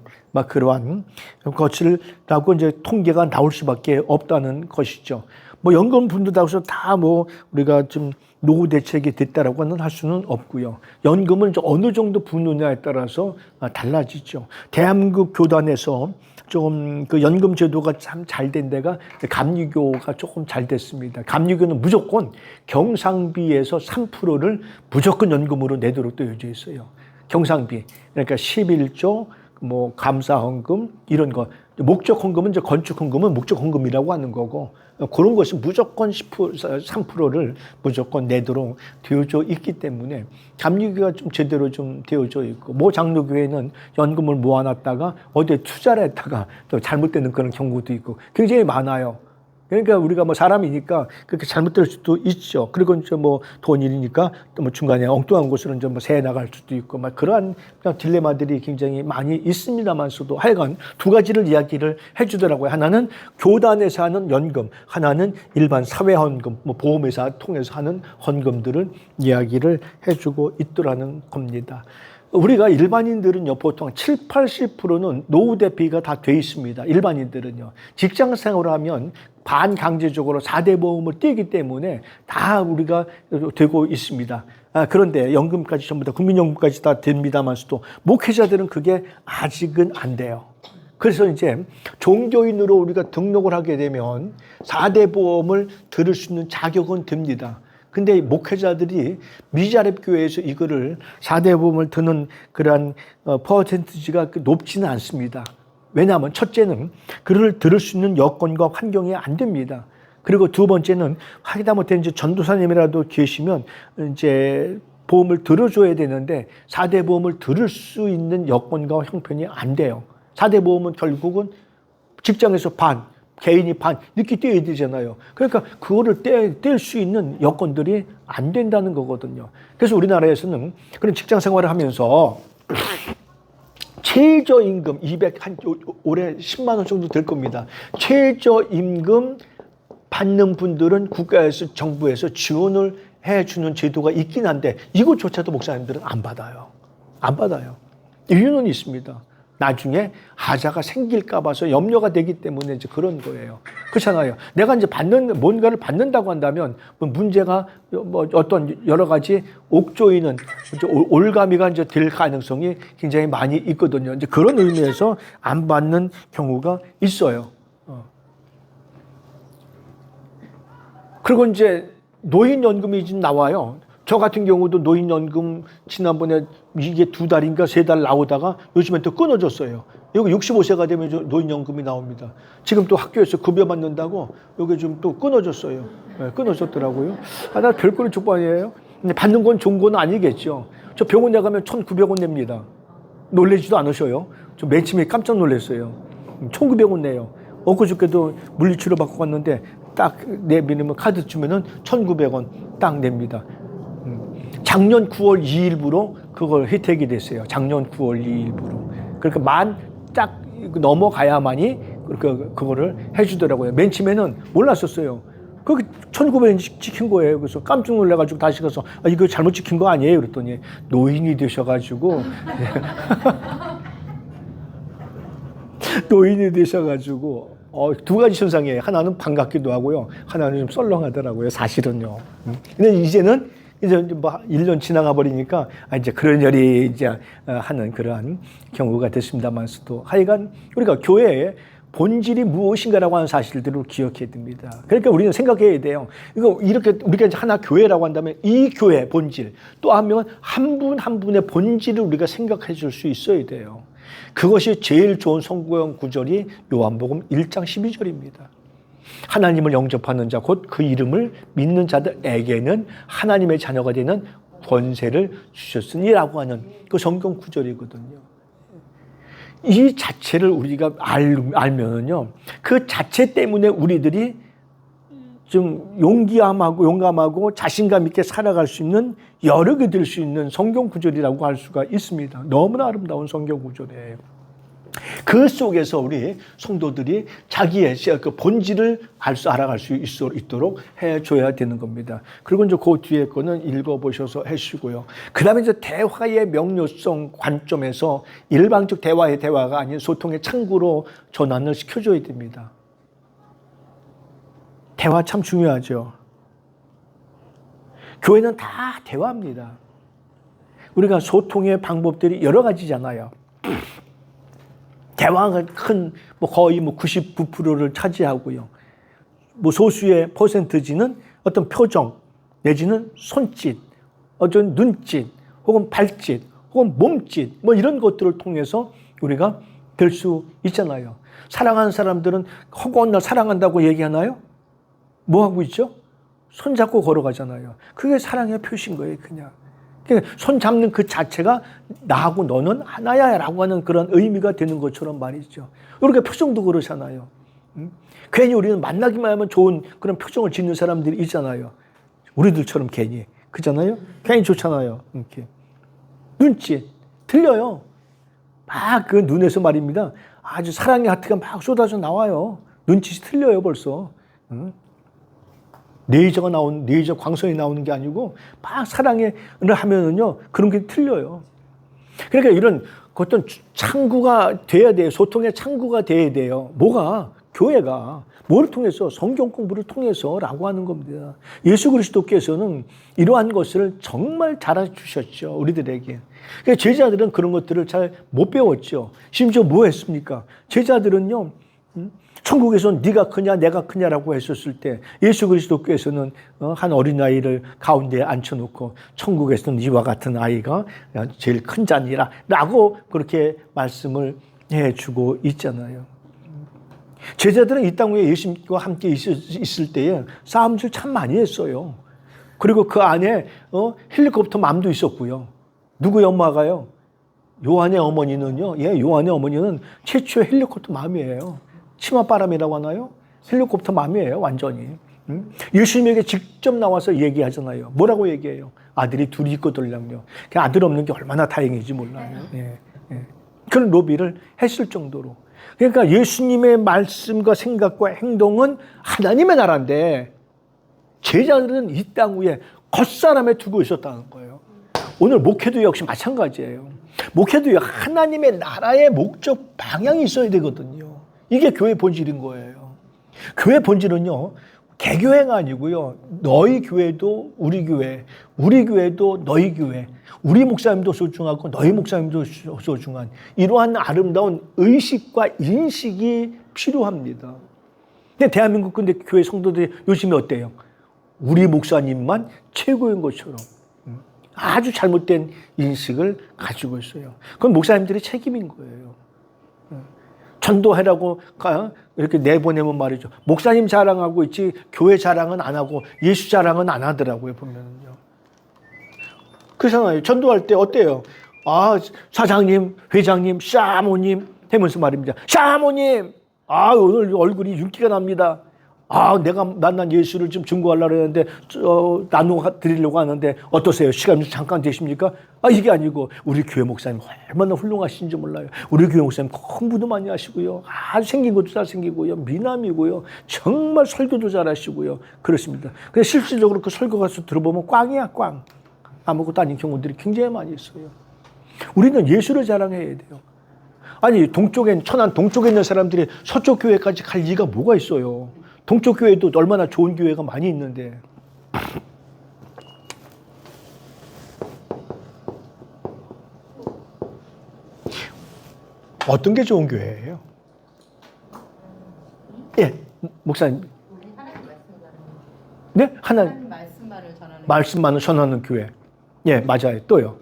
그러한 것이라고 이제 통계가 나올 수밖에 없다는 것이죠. 연금 분도다고 해서 다 우리가 좀 노후 대책이 됐다라고는 할 수는 없고요. 연금은 어느 정도 부느냐에 따라서 달라지죠. 대한민국 교단에서 조금 그 연금 제도가 참 잘 된 데가 감리교가 조금 잘 됐습니다. 감리교는 무조건 경상비에서 3%를 무조건 연금으로 내도록 되어져 있어요. 경상비. 그러니까 11조, 감사헌금 이런 거. 목적 헌금은 이제 건축 헌금은 목적 헌금이라고 하는 거고 그런 것은 무조건 3%를 무조건 내도록 되어져 있기 때문에 감리교가 좀 제대로 좀 되어져 있고 장로교회는 연금을 모아놨다가 어디에 투자를 했다가 또 잘못되는 그런 경우도 있고 굉장히 많아요. 그러니까 우리가 사람이니까 그렇게 잘못될 수도 있죠. 그리고 이제 돈이니까 또 중간에 엉뚱한 곳으로 이제 새 나갈 수도 있고 그러한 딜레마들이 굉장히 많이 있습니다만서도 하여간 두 가지를 이야기를 해주더라고요. 하나는 교단에서 하는 연금, 하나는 일반 사회헌금, 보험회사 통해서 하는 헌금들을 이야기를 해주고 있더라는 겁니다. 우리가 일반인들은요, 보통 7, 80%는 노후 대비가 다 돼 있습니다. 일반인들은요. 직장 생활을 하면 반강제적으로 4대 보험을 떼기 때문에 다 우리가 되고 있습니다. 그런데 연금까지 전부 다 국민연금까지 다 됩니다만서도 목회자들은 그게 아직은 안 돼요. 그래서 이제 종교인으로 우리가 등록을 하게 되면 4대 보험을 들을 수 있는 자격은 됩니다. 근데 목회자들이 미자립 교회에서 이거를 4대 보험을 드는 그러한 퍼센티지가 높지는 않습니다. 왜냐하면 첫째는 그를 들을 수 있는 여건과 환경이 안 됩니다. 그리고 두 번째는 하다못해 이제 전도사님이라도 계시면 이제 보험을 들어줘야 되는데 4대 보험을 들을 수 있는 여건과 형편이 안 돼요. 4대 보험은 결국은 직장에서 반, 개인이 반 이렇게 떼야 되잖아요. 그러니까 그거를 뗄 수 있는 여건들이 안 된다는 거거든요. 그래서 우리나라에서는 그런 직장 생활을 하면서 최저임금 올해 10만 원 정도 될 겁니다. 최저임금 받는 분들은 국가에서 정부에서 지원을 해주는 제도가 있긴 한데 이것조차도 목사님들은 안 받아요. 안 받아요. 이유는 있습니다. 나중에 하자가 생길까 봐서 염려가 되기 때문에 이제 그런 거예요. 그렇잖아요. 내가 이제 뭔가를 받는다고 한다면 문제가 어떤 여러 가지 옥조이는 올가미가 이제 될 가능성이 굉장히 많이 있거든요. 이제 그런 의미에서 안 받는 경우가 있어요. 그리고 이제 노인연금이 지금 나와요. 저 같은 경우도 노인연금 지난번에 이게 2달인가 3달 나오다가 요즘엔 또 끊어졌어요. 여기 65세가 되면 노인연금이 나옵니다. 지금 또 학교에서 급여 받는다고 여기 좀 또 끊어졌어요. 네, 끊어졌더라고요. 나 별꼴의 족반이에요. 근데 받는 건 좋은 건 아니겠죠. 저 병원 나가면 1,900원 냅니다. 놀라지도 않으셔요. 저 맨 처음에 깜짝 놀랐어요. 1,900원 내요. 엊그저께도 물리치료 받고 갔는데 딱 내밀으면 카드 주면은 1,900원 딱 냅니다. 작년 9월 2일부로 그걸 혜택이 됐어요. 작년 9월 2일부로. 그러니까 만 쫙 넘어가야만이 그거를 해주더라고요. 맨 처음에는 몰랐었어요. 그 1900원 찍힌 거예요. 그래서 깜짝 놀라가지고 다시 가서 이거 잘못 찍힌 거 아니에요? 그랬더니 노인이 되셔가지고 노인이 되셔가지고 두 가지 현상이에요. 하나는 반갑기도 하고요. 하나는 좀 썰렁하더라고요. 사실은요. 근데 이제는 이제 뭐 1년 지나가 버리니까 이제 그런 일이 이제 하는 그러한 경우가 됐습니다만서도 하여간 우리가 교회의 본질이 무엇인가라고 하는 사실들을 기억해야 됩니다. 그러니까 우리는 생각해야 돼요. 이거 이렇게 우리가 이제 하나 교회라고 한다면 이 교회 본질 또 하면 한 분 한 분의 본질을 우리가 생각해 줄 수 있어야 돼요. 그것이 제일 좋은 성경 구절이 요한복음 1장 12절입니다. 하나님을 영접하는 자 곧 그 이름을 믿는 자들에게는 하나님의 자녀가 되는 권세를 주셨으니라고 하는 그 성경 구절이거든요. 이 자체를 우리가 알면은요, 그 자체 때문에 우리들이 좀 용감하고 자신감 있게 살아갈 수 있는 여력이 될 수 있는 성경 구절이라고 할 수가 있습니다. 너무나 아름다운 성경 구절이에요. 그 속에서 우리 성도들이 자기의 그 본질을 알아갈 수 있도록 해줘야 되는 겁니다. 그리고 이제 그 뒤에 거는 읽어보셔서 해주시고요. 그 다음에 이제 대화의 명료성 관점에서 일방적 대화가 아닌 소통의 창구로 전환을 시켜줘야 됩니다. 대화 참 중요하죠. 교회는 다 대화입니다. 우리가 소통의 방법들이 여러 가지잖아요. 대화가 거의 99%를 차지하고요. 소수의 퍼센트지는 어떤 표정, 내지는 손짓, 어떤 눈짓, 혹은 발짓, 혹은 몸짓, 이런 것들을 통해서 우리가 될 수 있잖아요. 사랑하는 사람들은 허구한 날 사랑한다고 얘기하나요? 뭐 하고 있죠? 손 잡고 걸어가잖아요. 그게 사랑의 표시인 거예요, 그냥. 손 잡는 그 자체가 나하고 너는 하나야 라고 하는 그런 의미가 되는 것처럼 말이죠. 이렇게 표정도 그러잖아요. 괜히 우리는 만나기만 하면 좋은 그런 표정을 짓는 사람들이 있잖아요. 우리들처럼 괜히. 그잖아요? 괜히 좋잖아요. 이렇게. 눈짓. 틀려요. 막 그 눈에서 말입니다. 아주 사랑의 하트가 막 쏟아져 나와요. 눈짓이 틀려요, 벌써. 레이저 광선이 나오는 게 아니고 막 사랑을 하면은요 그런 게 틀려요. 그러니까 이런 어떤 창구가 돼야 돼요. 소통의 창구가 돼야 돼요. 교회가 뭘 통해서 성경 공부를 통해서라고 하는 겁니다. 예수 그리스도께서는 이러한 것을 정말 잘해 주셨죠. 우리들에게. 그러니까 제자들은 그런 것들을 잘 못 배웠죠. 심지어 뭐 했습니까? 제자들은요. 천국에서는 네가 크냐 내가 크냐라고 했었을 때 예수 그리스도께서는 한 어린아이를 가운데에 앉혀놓고 천국에서는 이와 같은 아이가 제일 큰 자니라 라고 그렇게 말씀을 해주고 있잖아요. 제자들은 이 땅 위에 예수님과 함께 있을 때에 싸움질 참 많이 했어요. 그리고 그 안에 헬리콥터 맘도 있었고요. 누구의 엄마가요? 요한의 어머니는요. 요한의 어머니는 최초의 헬리콥터 맘이에요. 치맛바람이라고 하나요? 헬리콥터 맘이에요, 완전히. 예수님에게 직접 나와서 얘기하잖아요. 뭐라고 얘기해요? 아들이 둘이 있거든요. 아들 없는 게 얼마나 다행인지 몰라요. 그런 로비를 했을 정도로. 그러니까 예수님의 말씀과 생각과 행동은 하나님의 나라인데 제자들은 이 땅 위에 겉사람에 두고 있었다는 거예요. 오늘 목회도 역시 마찬가지예요. 목회도 하나님의 나라의 목적 방향이 있어야 되거든요. 이게 교회 본질인 거예요. 교회 본질은요, 개교회가 아니고요. 너희 교회도 우리 교회, 우리 교회도 너희 교회, 우리 목사님도 소중하고 너희 목사님도 소중한 이러한 아름다운 의식과 인식이 필요합니다. 근데 대한민국 교회 성도들이 요즘에 어때요? 우리 목사님만 최고인 것처럼 아주 잘못된 인식을 가지고 있어요. 그건 목사님들의 책임인 거예요. 전도해라고 이렇게 내보내면 말이죠. 목사님 자랑하고 있지 교회 자랑은 안 하고 예수 자랑은 안 하더라고요, 보면은요. 그렇잖아요. 전도할 때 어때요? 사장님, 회장님, 샤모님 하면서 말입니다. 샤모님, 오늘 얼굴이 윤기가 납니다. 내가 만난 예수를 좀 증거하려고 했는데, 나누어 드리려고 하는데, 어떠세요? 시간 좀 잠깐 되십니까? 이게 아니고, 우리 교회 목사님 얼마나 훌륭하신지 몰라요. 우리 교회 목사님 공부도 많이 하시고요. 생긴 것도 잘생기고요. 미남이고요. 정말 설교도 잘하시고요. 그렇습니다. 근데 실질적으로 그 설교 가서 들어보면 꽝이야, 꽝. 아무것도 아닌 경우들이 굉장히 많이 있어요. 우리는 예수를 자랑해야 돼요. 천안 동쪽에 있는 사람들이 서쪽 교회까지 갈 이유가 뭐가 있어요? 동쪽 교회도 얼마나 좋은 교회가 많이 있는데. 어떤 게 좋은 교회예요? 예, 목사님. 네? 하나님 말씀만을 전하는 말씀만을 전하는 교회. 예, 맞아요. 또요.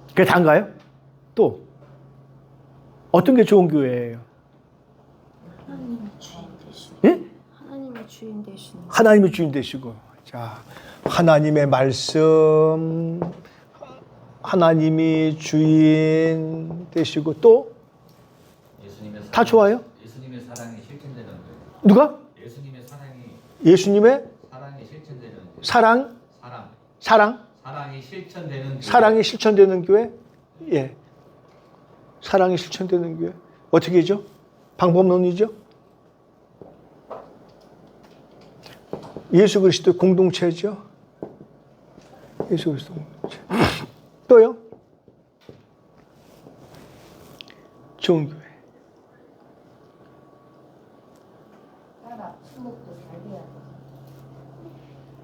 그게 다인가요? 또 어떤 게 좋은 교회예요? 하나님의 주인 되시는. 예? 하나님의 주인 되시는. 하나님의 주인 되시고. 자, 하나님의 말씀, 하나님이 주인 되시고 또 다 좋아요? 예수님의 사랑이 실천되는 거예요. 누가? 예수님의 예수님의 사랑이 실천되는 거예요. 사랑이 실천되는 교회? 예. 사랑이 실천되는 교회. 어떻게죠? 방법론이죠? 예수 그리스도 공동체죠? 예수 그리스도 공동체. 또요? 좋은 교회.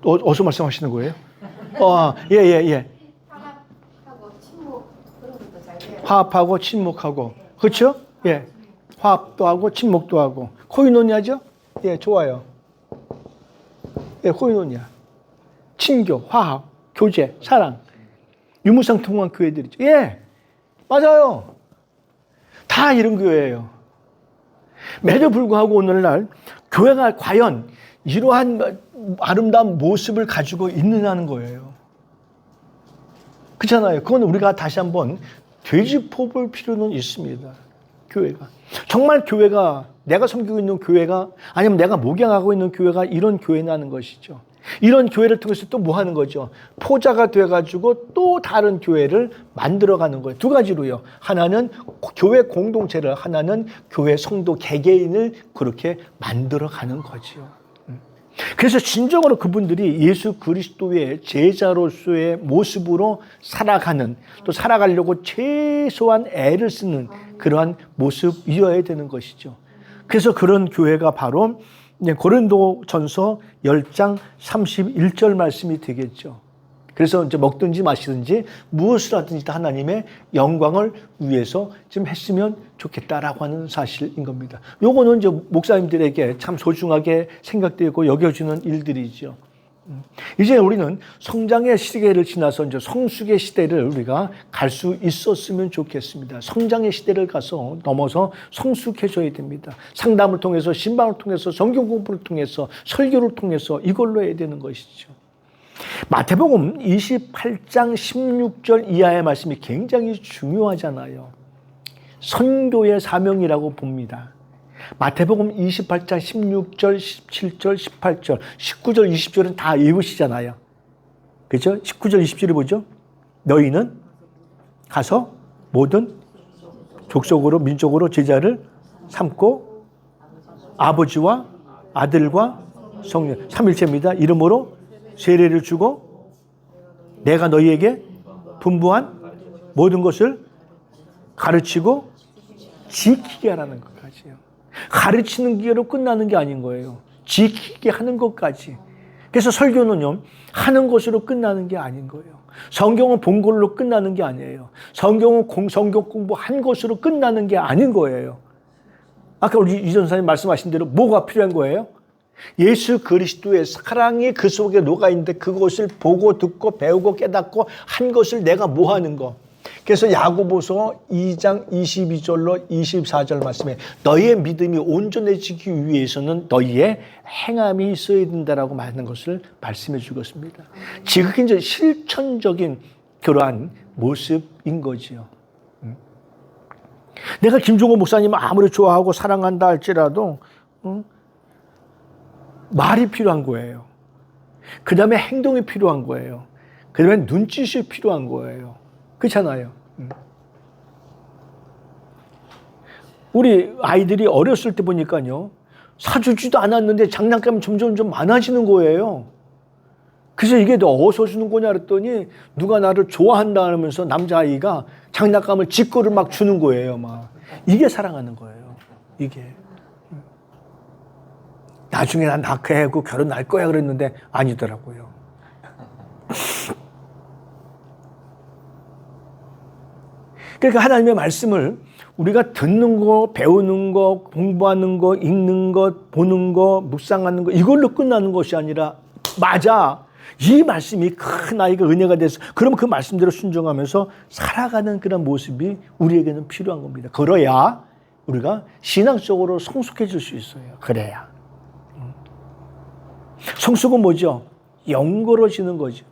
어디서 말씀하시는 거예요? 예. 화합하고 침묵 그런 것도 잘 돼요. 화합하고 침묵하고. 그렇죠? 예. 화합도 하고 침묵도 하고. 코이노니아죠? 예, 좋아요. 예, 코이노니아. 친교, 화합, 교제, 사랑. 유무상통한 교회들이죠. 예. 맞아요. 다 이런 교회예요. 매도 불구하고 오늘날 교회가 과연 이러한 아름다운 모습을 가지고 있느냐는 거예요. 그렇잖아요. 그건 우리가 다시 한번 되짚어 볼 필요는 있습니다. 교회가. 정말 교회가, 내가 섬기고 있는 교회가, 아니면 내가 목양하고 있는 교회가 이런 교회라는 것이죠. 이런 교회를 통해서 또 뭐 하는 거죠? 포자가 돼가지고 또 다른 교회를 만들어가는 거예요. 두 가지로요. 하나는 교회 공동체를, 하나는 교회 성도 개개인을 그렇게 만들어가는 거죠. 그래서 진정으로 그분들이 예수 그리스도의 제자로서의 모습으로 살아가는, 또 살아가려고 최소한 애를 쓰는 그러한 모습이어야 되는 것이죠. 그래서 그런 교회가 바로 고린도전서 10장 31절 말씀이 되겠죠. 그래서 이제 먹든지 마시든지 무엇을 하든지 다 하나님의 영광을 위해서 좀 했으면 좋겠다라고 하는 사실인 겁니다. 요거는 이제 목사님들에게 참 소중하게 생각되고 여겨지는 일들이죠. 이제 우리는 성장의 시대를 지나서 이제 성숙의 시대를 우리가 갈 수 있었으면 좋겠습니다. 성장의 시대를 가서 넘어서 성숙해져야 됩니다. 상담을 통해서, 신방을 통해서, 성경 공부를 통해서, 설교를 통해서 이걸로 해야 되는 것이죠. 마태복음 28장 16절 이하의 말씀이 굉장히 중요하잖아요. 선교의 사명이라고 봅니다. 마태복음 28장 16절, 17절, 18절, 19절, 20절은 다 외우시잖아요. 그렇죠? 19절, 20절이 뭐죠? 너희는 가서 모든 족속으로, 민족으로 제자를 삼고 아버지와 아들과 성령, 삼일체입니다. 이름으로 세례를 주고 내가 너희에게 분부한 모든 것을 가르치고 지키게 하라는 것까지요. 가르치는 기회로 끝나는 게 아닌 거예요. 지키게 하는 것까지. 그래서 설교는요, 하는 것으로 끝나는 게 아닌 거예요. 성경은 본 걸로 끝나는 게 아니에요. 성경은 성경 공부한 것으로 끝나는 게 아닌 거예요. 아까 우리 이 전사님 말씀하신 대로 뭐가 필요한 거예요? 예수 그리스도의 사랑이 그 속에 녹아있는데 그것을 보고 듣고 배우고 깨닫고 한 것을 내가 뭐 하는 거. 그래서 야고보서 2장 22절로 24절 말씀에 너희의 믿음이 온전해지기 위해서는 너희의 행함이 있어야 된다라고 말하는 것을 말씀해 주겠습니다. 지극히 이제 실천적인 그러한 모습인 거지요. 내가 김종호 목사님을 아무리 좋아하고 사랑한다 할지라도 말이 필요한 거예요. 그 다음에 행동이 필요한 거예요. 그 다음에 눈짓이 필요한 거예요. 그렇잖아요. 우리 아이들이 어렸을 때 보니까요, 사주지도 않았는데 장난감이 점점 많아지는 거예요. 그래서 이게 너 어디서 주는 거냐 그랬더니 누가 나를 좋아한다 하면서 남자아이가 장난감을 지 거를 막 주는 거예요. 막. 이게 사랑하는 거예요. 이게. 나중에 난 낳고 결혼할 거야 그랬는데 아니더라고요. 그러니까 하나님의 말씀을 우리가 듣는 거, 배우는 거, 공부하는 거, 읽는 것, 보는 거, 묵상하는 거 이걸로 끝나는 것이 아니라 맞아. 이 말씀이 큰 나에게 은혜가 돼서 그럼 그 말씀대로 순종하면서 살아가는 그런 모습이 우리에게는 필요한 겁니다. 그래야 우리가 신앙적으로 성숙해질 수 있어요. 그래야. 성숙은 뭐죠? 영거러지는 거죠.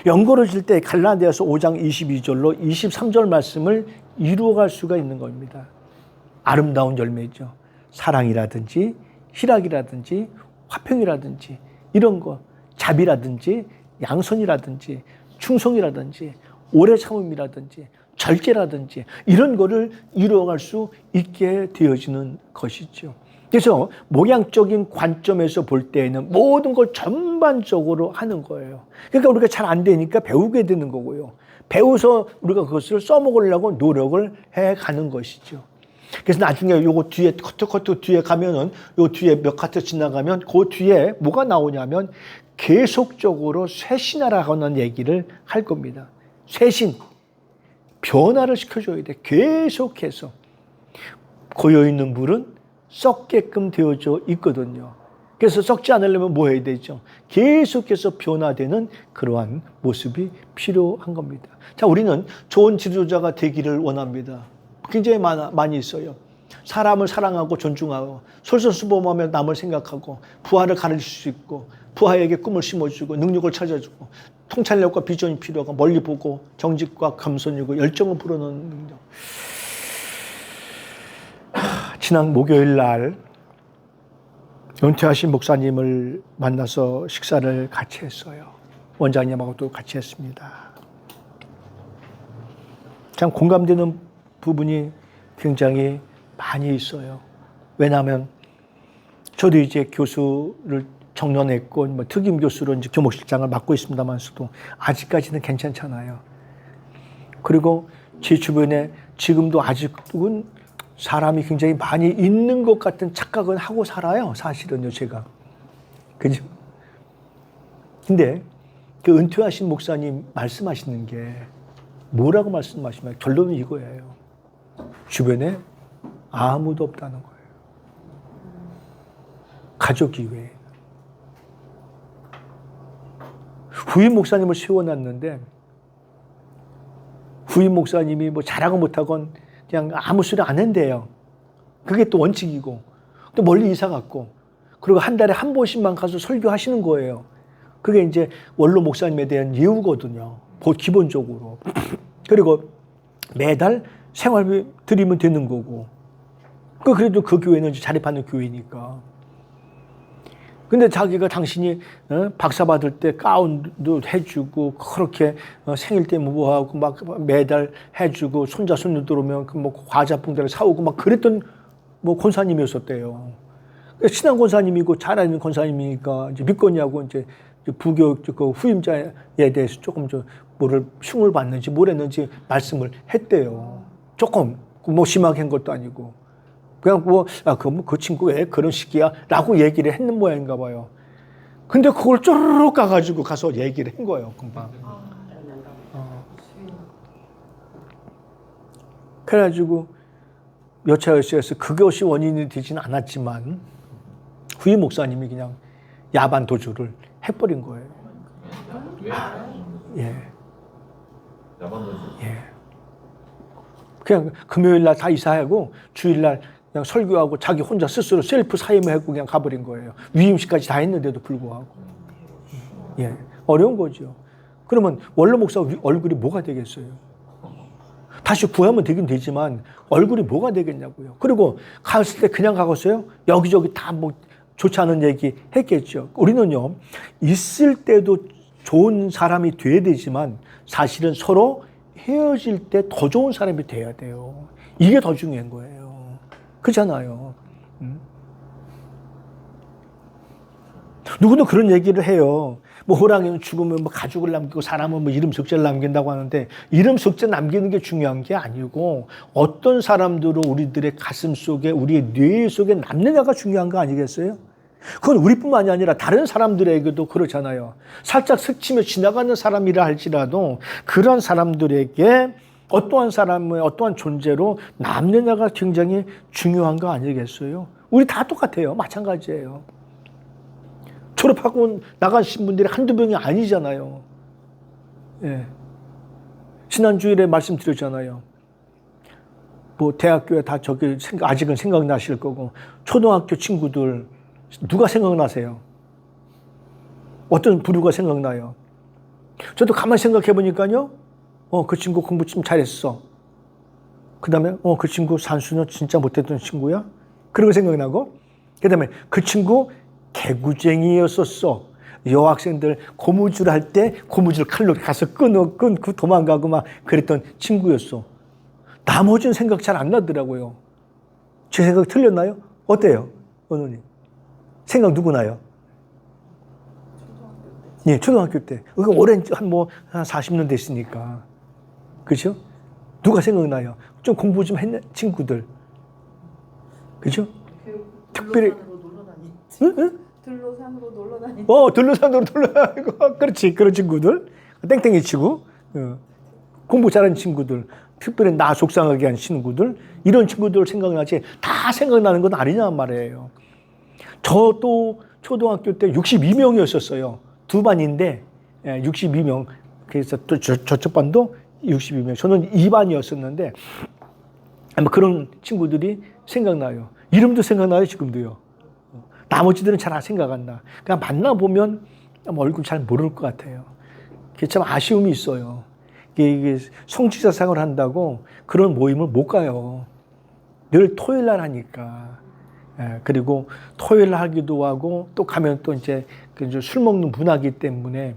영거러질 때 갈라디아서 5장 22절로 23절 말씀을 이루어갈 수가 있는 겁니다. 아름다운 열매죠. 사랑이라든지 희락이라든지 화평이라든지 이런 거, 자비라든지 양선이라든지 충성이라든지 오래 참음이라든지 절제라든지 이런 거를 이루어갈 수 있게 되어지는 것이죠. 그래서 모양적인 관점에서 볼 때에는 모든 걸 전반적으로 하는 거예요. 그러니까 우리가 잘 안 되니까 배우게 되는 거고요. 배워서 우리가 그것을 써먹으려고 노력을 해가는 것이죠. 그래서 나중에 요거 뒤에 커트 뒤에 가면은 요 뒤에 몇 카트 지나가면 그 뒤에 뭐가 나오냐면 계속적으로 쇄신하라는 얘기를 할 겁니다. 쇄신, 변화를 시켜줘야 돼. 계속해서 고여있는 물은 썩게끔 되어져 있거든요. 그래서 썩지 않으려면 뭐 해야 되죠? 계속해서 변화되는 그러한 모습이 필요한 겁니다. 자, 우리는 좋은 지도자가 되기를 원합니다. 굉장히 많이 있어요. 사람을 사랑하고 존중하고 솔선수범하며 남을 생각하고 부하를 가르칠 수 있고 부하에게 꿈을 심어주고 능력을 찾아주고 통찰력과 비전이 필요하고 멀리 보고 정직과 겸손이고 열정을 불어넣는 능력. 지난 목요일 날 은퇴하신 목사님을 만나서 식사를 같이 했어요. 원장님하고도 같이 했습니다. 참 공감되는 부분이 굉장히 많이 있어요. 왜냐하면 저도 이제 교수를 정년했고 뭐 특임 교수로 이제 교목실장을 맡고 있습니다만서도 아직까지는 괜찮잖아요. 그리고 제 주변에 지금도 아직은 사람이 굉장히 많이 있는 것 같은 착각은 하고 살아요. 사실은요, 제가. 그죠? 근데 그 은퇴하신 목사님 말씀하시는 게 뭐라고 말씀하시면 결론은 이거예요. 주변에 아무도 없다는 거예요. 가족 이외에. 후임 목사님을 세워놨는데 후임 목사님이 뭐 잘하고 못하건 그냥 아무 소리 안 한대요. 그게 또 원칙이고 또 멀리 이사 갔고 그리고 한 달에 한 번씩만 가서 설교하시는 거예요. 그게 이제 원로 목사님에 대한 예우거든요. 기본적으로. 그리고 매달 생활비 드리면 되는 거고. 그래도 그 교회는 이제 자립하는 교회니까. 근데 자기가 당신이 박사 받을 때 가운도 해주고 그렇게 생일 때 뭐하고 막 매달 해주고 손자 손녀 들어오면 그 뭐 과자 봉다를 사오고 막 그랬던 뭐 권사님이었었대요. 친한 권사님이고 잘 아는 권사님이니까 이제 믿거냐고 이제 부교 그 후임자에 대해서 조금 뭐를 흉을 받는지 뭘 했는지 말씀을 했대요. 조금 뭐 심하게 한 것도 아니고. 그냥 그 친구 왜 그런 식이야? 라고 얘기를 했는 모양인가 봐요. 근데 그걸 쪼르륵 가가지고 가서 얘기를 한 거예요, 금방. 그래가지고 여차여차해서 그것이 원인이 되지는 않았지만 후임 목사님이 그냥 야반 도주를 해버린 거예요. 왜? 예. 야반 도주? 예. 그냥 금요일 날 다 이사하고 주일 날 그냥 설교하고 자기 혼자 스스로 셀프 사임하고 그냥 가버린 거예요. 위임식까지 다 했는데도 불구하고. 예. 어려운 거죠. 그러면 원로 목사 얼굴이 뭐가 되겠어요? 다시 구하면 되긴 되지만 얼굴이 뭐가 되겠냐고요. 그리고 갔을 때 그냥 가겠어요? 여기저기 다 뭐 좋지 않은 얘기 했겠죠. 우리는요, 있을 때도 좋은 사람이 돼야 되지만 사실은 서로 헤어질 때 더 좋은 사람이 돼야 돼요. 이게 더 중요한 거예요. 그렇잖아요. 누구는 그런 얘기를 해요. 뭐 호랑이는 죽으면 뭐 가죽을 남기고 사람은 뭐 이름 석자를 남긴다고 하는데 이름 석자 남기는 게 중요한 게 아니고 어떤 사람들은 우리들의 가슴 속에 우리의 뇌 속에 남느냐가 중요한 거 아니겠어요? 그건 우리뿐만이 아니라 다른 사람들에게도 그렇잖아요. 살짝 스치며 지나가는 사람이라 할지라도 그런 사람들에게 어떠한 사람의 어떠한 존재로 남느냐가 굉장히 중요한 거 아니겠어요? 우리 다 똑같아요. 마찬가지예요. 졸업하고 나가신 분들이 한두 명이 아니잖아요. 예. 지난주일에 말씀드렸잖아요. 뭐 대학교에 다 저기 아직은 생각나실 거고 초등학교 친구들 누가 생각나세요? 어떤 부류가 생각나요? 저도 가만히 생각해 보니까요. 그 친구 공부 좀 잘했어. 그 다음에 그 친구 산수는 진짜 못했던 친구야. 그런 거 생각나고 그 다음에 그 친구 개구쟁이였었어. 여학생들 고무줄 할 때 고무줄 칼로 가서 끊고 도망가고 막 그랬던 친구였어. 나머지는 생각 잘 안 나더라고요. 제 생각 틀렸나요? 어때요? 어머님? 생각 누구 나요? 예, 초등학교 때. 그거 오랜 한 40년 됐으니까. 그죠? 누가 생각나요? 좀 공부 좀 했는 친구들. 그죠? 특별히 응? 들로산으로 놀러 다니. 들로산으로 놀러다니고 그렇지. 그런 친구들. 땡땡이 치고 공부 잘하는 친구들. 특별히 나 속상하게 한 친구들. 이런 친구들 생각나지 다 생각나는 건 아니냔 말이에요. 저도 초등학교 때 62명이었었어요. 두 반인데 62명. 그래서 또 저쪽 반도 62명. 저는 2반이었었는데 아마 그런 친구들이 생각나요. 이름도 생각나요, 지금도요. 나머지들은 잘 생각 안 나. 그냥 만나보면 얼굴 잘 모를 것 같아요. 그게 참 아쉬움이 있어요. 이게 성취자 생활을 한다고 그런 모임을 못 가요. 늘 토요일 날 하니까. 그리고 토요일 날 하기도 하고 또 가면 또 이제 술 먹는 문화이기 때문에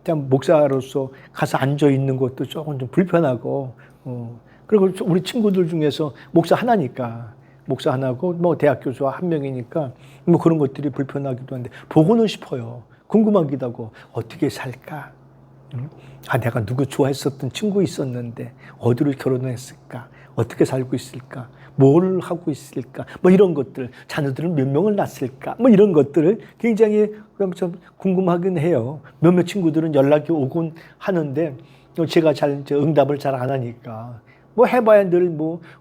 목사로서 가서 앉아 있는 것도 조금 좀 불편하고, 그리고 우리 친구들 중에서 목사 하나니까, 목사 하나고 뭐 대학교 교수 한 명이니까 뭐 그런 것들이 불편하기도 한데 보고는 싶어요. 궁금하기도 하고 어떻게 살까? 내가 누구 좋아했었던 친구 있었는데 어디로 결혼했을까? 어떻게 살고 있을까? 뭘 하고 있을까? 뭐 이런 것들, 자녀들은 몇 명을 낳았을까? 뭐 이런 것들을 굉장히 좀 궁금하긴 해요. 몇몇 친구들은 연락이 오곤 하는데 제가 잘 응답을 잘 안 하니까 뭐 해봐야 늘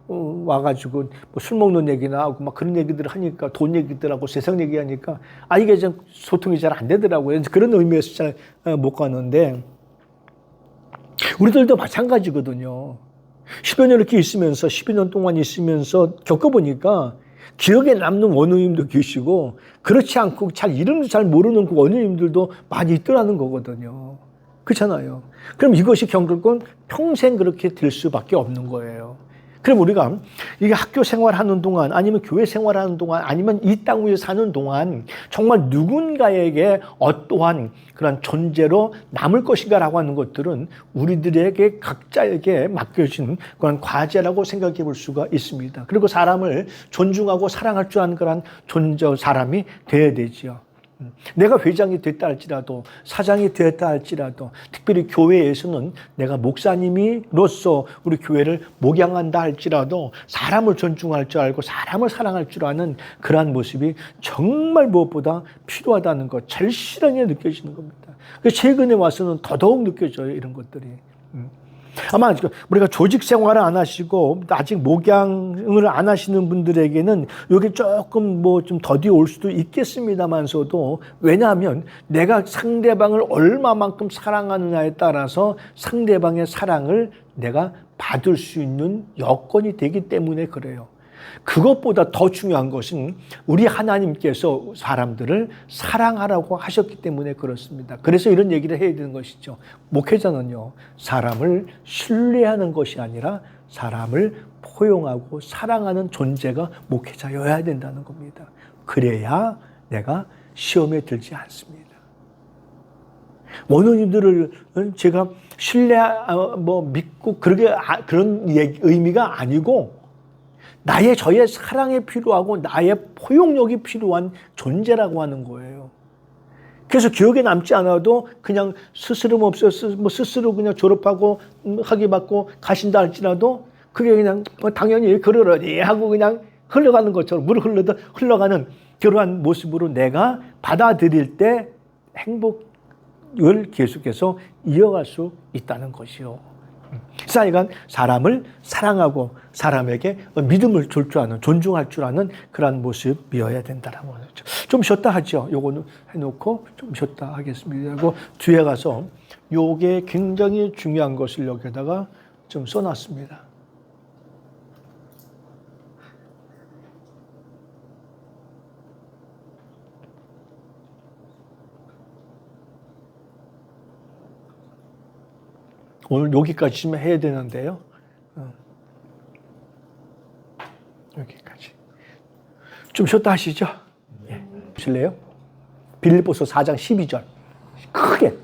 와가지고 술 먹는 얘기나 하고 막 그런 얘기들 하니까 돈 얘기들 하고 세상 얘기하니까 이게 좀 소통이 잘 안 되더라고요. 그런 의미에서 잘 못 가는데 우리들도 마찬가지거든요. 10여 년 이렇게 있으면서 12년 동안 있으면서 겪어보니까 기억에 남는 원우님도 계시고 그렇지 않고 이름도 잘 모르는 그 원우님들도 많이 있더라는 거거든요. 그렇잖아요. 그럼 이것이 겪은 평생 그렇게 될 수밖에 없는 거예요. 그럼 우리가 이게 학교 생활하는 동안 아니면 교회 생활하는 동안 아니면 이 땅 위에 사는 동안 정말 누군가에게 어떠한 그런 존재로 남을 것인가라고 하는 것들은 우리들에게 각자에게 맡겨진 그런 과제라고 생각해 볼 수가 있습니다. 그리고 사람을 존중하고 사랑할 줄 아는 그런 사람이 되어야 되지요. 내가 회장이 됐다 할지라도 사장이 되었다 할지라도 특별히 교회에서는 내가 목사님으로서 우리 교회를 목양한다 할지라도 사람을 존중할 줄 알고 사람을 사랑할 줄 아는 그러한 모습이 정말 무엇보다 필요하다는 것 절실하게 느껴지는 겁니다. 최근에 와서는 더더욱 느껴져요. 이런 것들이. 아마 우리가 조직 생활을 안 하시고 아직 목양을 안 하시는 분들에게는 이게 조금 좀 더디 올 수도 있겠습니다만서도 왜냐하면 내가 상대방을 얼마만큼 사랑하느냐에 따라서 상대방의 사랑을 내가 받을 수 있는 여건이 되기 때문에 그래요. 그것보다 더 중요한 것은 우리 하나님께서 사람들을 사랑하라고 하셨기 때문에 그렇습니다. 그래서 이런 얘기를 해야 되는 것이죠. 목회자는요, 사람을 신뢰하는 것이 아니라 사람을 포용하고 사랑하는 존재가 목회자여야 된다는 겁니다. 그래야 내가 시험에 들지 않습니다. 원어민들을 제가 믿고 그런 의미가 아니고 저의 사랑이 필요하고 나의 포용력이 필요한 존재라고 하는 거예요. 그래서 기억에 남지 않아도 그냥 스스럼 없어서 스스로 그냥 졸업하고 학위 받고 가신다 할지라도 그게 그냥 당연히 그러려니 하고 그냥 흘러가는 것처럼 물 흘러도 흘러가는 그러한 모습으로 내가 받아들일 때 행복을 계속해서 이어갈 수 있다는 것이요. 그러니까 사람을 사랑하고 사람에게 믿음을 줄 줄 아는, 존중할 줄 아는 그러한 모습이어야 된다라고 하죠. 좀 쉬었다 하죠. 요거는 해놓고 좀 쉬었다 하겠습니다. 그리고 뒤에 가서 요게 굉장히 중요한 것을 여기다가 좀 써놨습니다. 오늘 여기까지만 해야 되는데요. 여기까지. 좀 쉬었다 하시죠. 예. 보실래요? 빌립보서 4장 12절. 크게.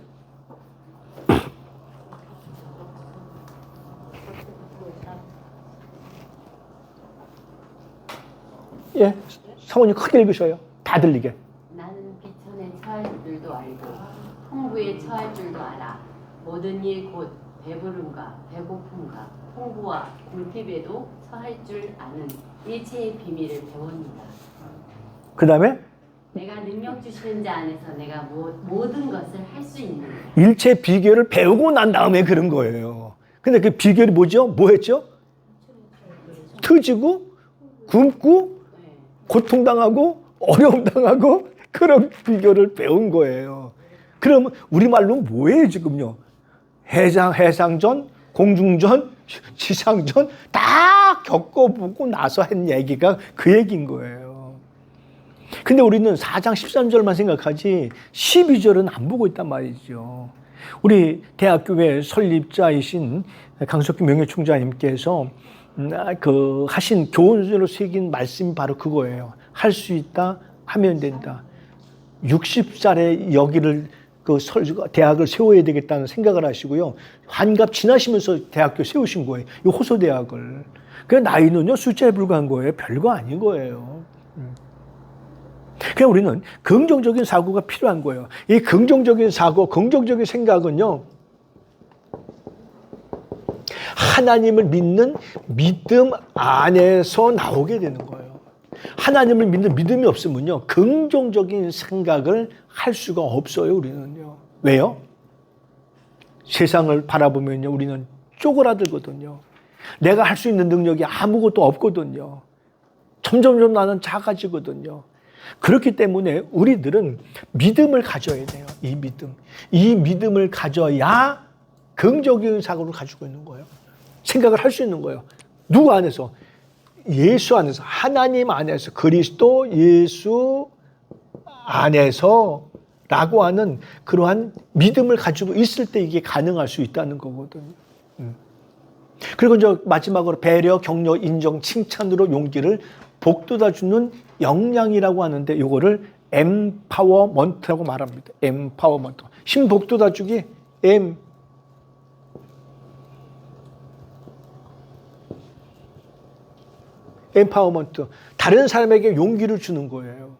예. 사모님 크게 읽으셔요. 다 들리게. 나는 비천에 처할 줄도 알고 홍부에 처할 줄도 알아. 모든 일 곧 배부름과 배고픔과 홍부와 궁핍에도 처할 줄 아는 일체의 비밀을 배웁니다. 그 다음에 내가 능력 주시는 자 안에서 내가 모든 것을 할 수 있는 일체 비결을 배우고 난 다음에 그런 거예요. 근데 그 비결이 뭐죠? 뭐 했죠? 터지고 굶고 고통당하고 어려움 당하고 그런 비결을 배운 거예요. 그러면 우리말로 뭐예요 지금요? 해상전, 공중전, 지상전 다 겪어보고 나서 한 얘기가 그 얘기인 거예요. 근데 우리는 4장 13절만 생각하지 12절은 안 보고 있단 말이죠. 우리 대학교의 설립자이신 강석규 명예총장님께서 하신 교훈으로 새긴 말씀이 바로 그거예요. 할 수 있다, 하면 된다. 60살에 여기를 대학을 세워야 되겠다는 생각을 하시고요. 환갑 지나시면서 대학교 세우신 거예요. 이 호소대학을. 그 나이는요, 숫자에 불과한 거예요. 별거 아닌 거예요. 그냥 우리는 긍정적인 사고가 필요한 거예요. 이 긍정적인 사고, 긍정적인 생각은요, 하나님을 믿는 믿음 안에서 나오게 되는 거예요. 하나님을 믿는 믿음이 없으면요, 긍정적인 생각을 할 수가 없어요, 우리는요. 왜요? 세상을 바라보면요, 우리는 쪼그라들거든요. 내가 할 수 있는 능력이 아무것도 없거든요. 점점점 나는 작아지거든요. 그렇기 때문에 우리들은 믿음을 가져야 돼요. 이 믿음. 이 믿음을 가져야 긍정적인 사고를 가지고 있는 거예요. 생각을 할 수 있는 거예요. 누구 안에서? 예수 안에서, 하나님 안에서, 그리스도 예수 안에서 라고 하는 그러한 믿음을 가지고 있을 때 이게 가능할 수 있다는 거거든요. 그리고 이제 마지막으로 배려, 격려, 인정, 칭찬으로 용기를 복돋아 주는 역량이라고 하는데 이거를 엠파워먼트라고 말합니다. 엠파워먼트. 힘 복돋아 주기, 엠파워먼트. 다른 사람에게 용기를 주는 거예요.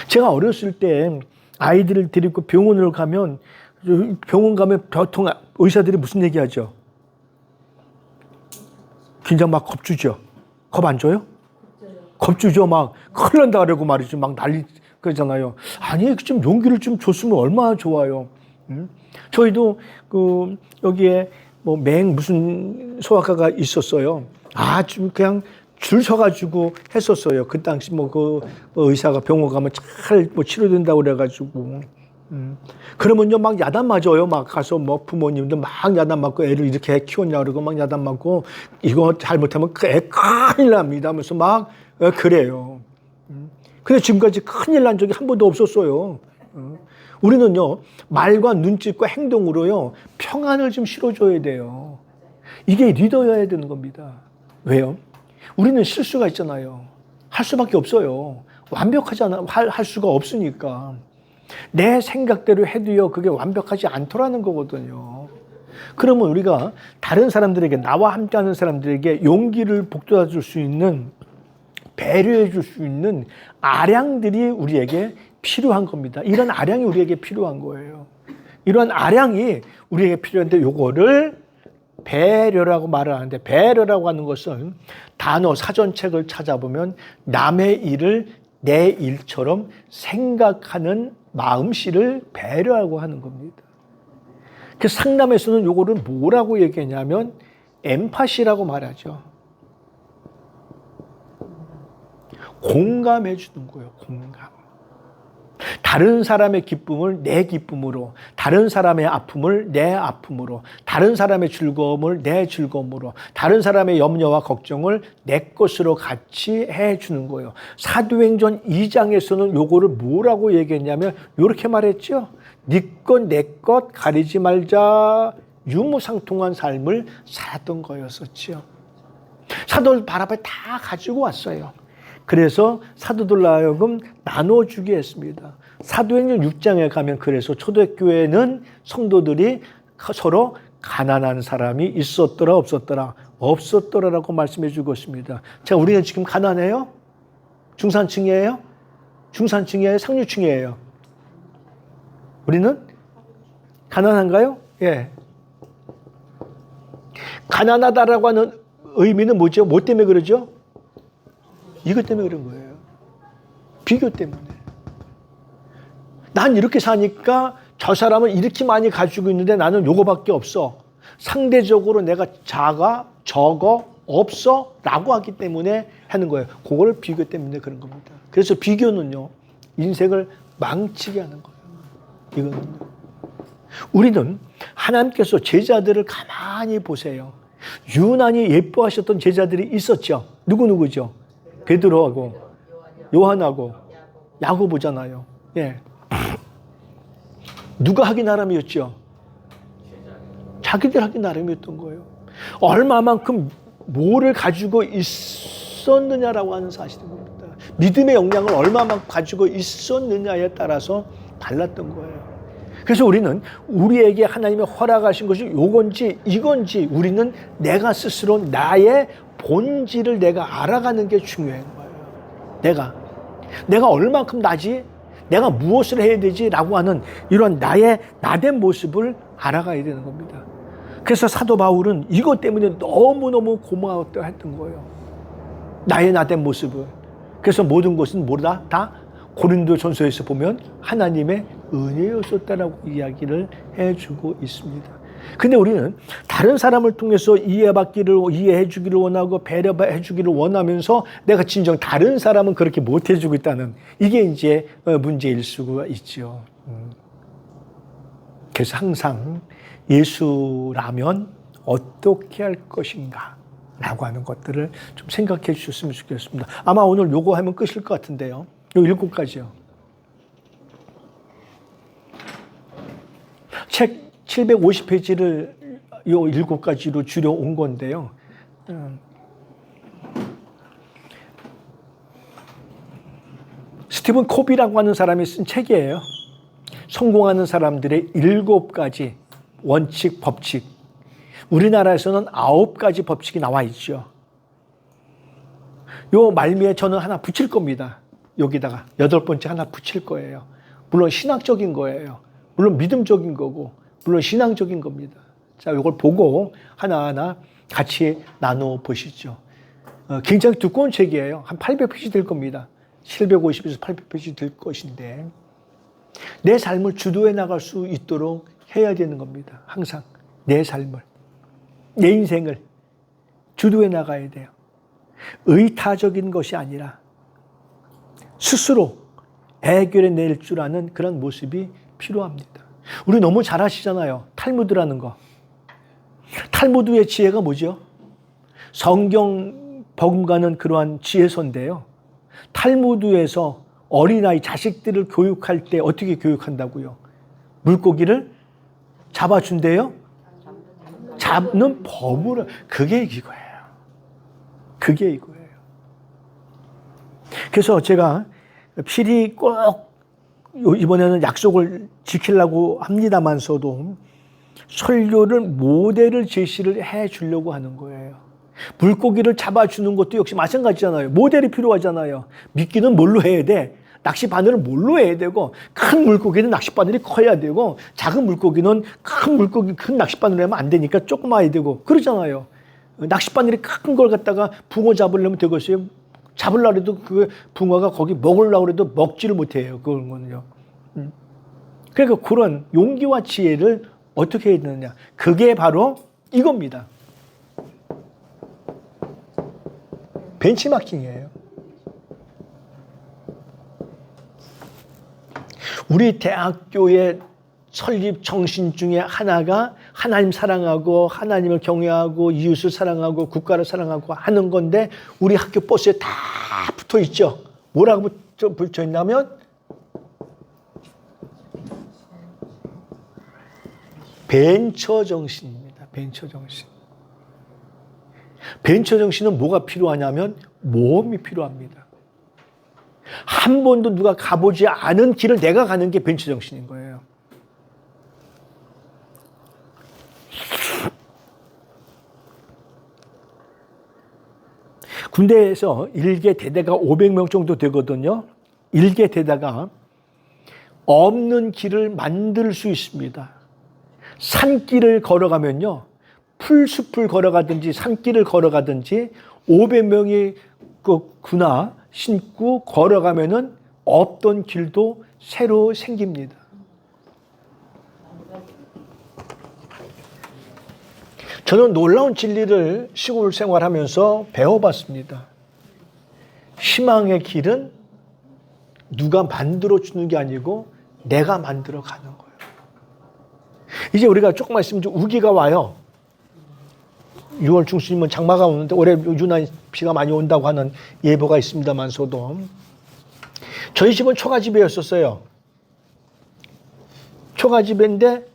제가 어렸을 때 아이들을 데리고 병원을 가면, 병원 가면 보통 의사들이 무슨 얘기하죠? 긴장 막 겁주죠? 겁 안 줘요? 겁주죠. 막 큰일 난다 그러고 말이죠. 막 난리 그러잖아요. 아니, 좀 용기를 좀 줬으면 얼마나 좋아요. 저희도 여기에 무슨 소아과가 있었어요. 좀 그냥 줄 서가지고 했었어요. 그 당시 의사가 병원 가면 잘 치료된다고 그래가지고. 그러면요, 막 야단 맞아요. 막 가서 부모님들 막 야단 맞고 애를 이렇게 키웠냐 그러고 막 야단 맞고 이거 잘못하면 애 큰일 납니다 하면서 막 그래요. 근데 지금까지 큰일 난 적이 한 번도 없었어요. 우리는요, 말과 눈짓과 행동으로요, 평안을 좀 실어줘야 돼요. 이게 리더여야 되는 겁니다. 왜요? 우리는 실수가 있잖아요. 할 수밖에 없어요. 완벽하잖아. 할 수가 없으니까. 내 생각대로 해도요, 그게 완벽하지 않더라는 거거든요. 그러면 우리가 다른 사람들에게, 나와 함께하는 사람들에게 용기를 북돋아 줄 수 있는, 배려해 줄 수 있는 아량들이 우리에게 필요한 겁니다. 이런 아량이 우리에게 필요한 거예요. 이런 아량이 우리에게 필요한데, 요거를 배려라고 말을 하는데, 배려라고 하는 것은 단어 사전책을 찾아보면 남의 일을 내 일처럼 생각하는 마음씨를 배려하고 하는 겁니다. 그 상담에서는 요거를 뭐라고 얘기했냐면 엠파시라고 말하죠. 공감해 주는 거예요. 공감. 다른 사람의 기쁨을 내 기쁨으로, 다른 사람의 아픔을 내 아픔으로, 다른 사람의 즐거움을 내 즐거움으로, 다른 사람의 염려와 걱정을 내 것으로 같이 해주는 거예요. 사도행전 2장에서는 요거를 뭐라고 얘기했냐면 이렇게 말했죠. 네 것 내 것 가리지 말자, 유무상통한 삶을 살았던 거였었죠. 사도들 발 앞에 다 가지고 왔어요. 그래서 사도들로 하여금 나눠주게 했습니다. 사도행전 6장에 가면 그래서 초대교회는 성도들이 서로 가난한 사람이 있었더라 없었더라? 없었더라라고 말씀해 주고 있습니다. 자, 우리는 지금 가난해요? 중산층이에요? 중산층이에요? 상류층이에요? 우리는 가난한가요? 예. 가난하다라고 하는 의미는 뭐죠? 뭐 때문에 그러죠? 이것 때문에 그런 거예요. 비교 때문에. 난 이렇게 사니까 저 사람은 이렇게 많이 가지고 있는데 나는 요거밖에 없어. 상대적으로 내가 작아, 적어, 없어 라고 하기 때문에 하는 거예요. 그걸 비교 때문에 그런 겁니다. 그래서 비교는요, 인생을 망치게 하는 거예요. 이거는요. 우리는 하나님께서 제자들을 가만히 보세요. 유난히 예뻐하셨던 제자들이 있었죠. 누구누구죠? 베드로하고 요한하고 야고보잖아요. 예. 누가 하기 나름이었죠? 자기들 하기 나름이었던 거예요. 얼마만큼 뭐를 가지고 있었느냐라고 하는 사실인 겁니다. 믿음의 역량을 얼마만큼 가지고 있었느냐에 따라서 달랐던 거예요. 그래서 우리는 우리에게 하나님이 허락하신 것이 요건지 이건지 우리는 내가 스스로 나의 본질을 내가 알아가는 게 중요한 거예요. 내가 얼만큼 나지? 내가 무엇을 해야 되지? 라고 하는 이런 나의 나된 모습을 알아가야 되는 겁니다. 그래서 사도 바울은 이것 때문에 너무너무 고마웠다 했던 거예요. 나의 나된 모습을. 그래서 모든 것은 뭐다? 다 고린도 전서에서 보면 하나님의 은혜였었다라고 이야기를 해주고 있습니다. 근데 우리는 다른 사람을 통해서 이해해 주기를 원하고 배려해 주기를 원하면서 내가 진정 다른 사람은 그렇게 못 해주고 있다는 이게 이제 문제일 수가 있죠. 그래서 항상 예수라면 어떻게 할 것인가 라고 하는 것들을 좀 생각해 주셨으면 좋겠습니다. 아마 오늘 요거 하면 끝일 것 같은데요. 요 7가지요. 책 750페이지를 요 7가지로 줄여온 건데요. 스티븐 코비라고 하는 사람이 쓴 책이에요. 성공하는 사람들의 7가지 원칙, 법칙. 우리나라에서는 9가지 법칙이 나와 있죠. 요 말미에 저는 하나 붙일 겁니다. 여기다가 8번째 하나 붙일 거예요. 물론 신학적인 거예요. 물론 믿음적인 거고, 물론 신앙적인 겁니다. 자, 이걸 보고 하나하나 같이 나눠 보시죠. 굉장히 두꺼운 책이에요. 한 800페이지 될 겁니다. 750에서 800페이지 될 것인데, 내 삶을 주도해 나갈 수 있도록 해야 되는 겁니다. 항상 내 삶을, 내 인생을 주도해 나가야 돼요. 의타적인 것이 아니라 스스로 해결해낼 줄 아는 그런 모습이 필요합니다. 우리 너무 잘 아시잖아요. 탈무드라는 거. 탈무드의 지혜가 뭐죠? 성경 버금가는 그러한 지혜서인데요. 탈무드에서 어린아이 자식들을 교육할 때 어떻게 교육한다고요? 물고기를 잡아준대요? 잡는 법을, 그게 이거예요. 그게 이거예요. 그래서 제가 필히 꼭 이번에는 약속을 지키려고 합니다만서도 설교를 모델을 제시를 해 주려고 하는 거예요. 물고기를 잡아주는 것도 역시 마찬가지잖아요. 모델이 필요하잖아요. 미끼는 뭘로 해야 돼? 낚시 바늘을 뭘로 해야 되고, 큰 물고기는 낚시 바늘이 커야 되고, 작은 물고기는 큰 낚시 바늘을 하면 안 되니까 조금 와야 되고, 그러잖아요. 낚시 바늘이 큰 걸 갖다가 붕어 잡으려면 되겠어요? 잡으려고 해도 그 붕어가 거기 먹으려고 해도 먹지를 못해요. 그거는요. 그러니까 그런 용기와 지혜를 어떻게 해야 되느냐. 그게 바로 이겁니다. 벤치마킹이에요. 우리 대학교의 설립 정신 중에 하나가 하나님 사랑하고 하나님을 경외하고 이웃을 사랑하고 국가를 사랑하고 하는 건데 우리 학교 버스에 다 붙어 있죠. 뭐라고 붙어 있냐면 벤처 정신입니다. 벤처 정신. 벤처 정신은 뭐가 필요하냐면 모험이 필요합니다. 한 번도 누가 가보지 않은 길을 내가 가는 게 벤처 정신인 거예요. 군대에서 일개 대대가 500명 정도 되거든요. 일개 대대가 없는 길을 만들 수 있습니다. 산길을 걸어가면요. 풀숲을 걸어가든지 산길을 걸어가든지 500명이 그 군화 신고 걸어가면은 없던 길도 새로 생깁니다. 저는 놀라운 진리를 시골 생활하면서 배워봤습니다. 희망의 길은 누가 만들어주는 게 아니고 내가 만들어 가는 거예요. 이제 우리가 조금만 있으면 우기가 와요. 6월 중순이면 장마가 오는데 올해 유난히 비가 많이 온다고 하는 예보가 있습니다만서도 저희 집은 초가집이었었어요. 초가집인데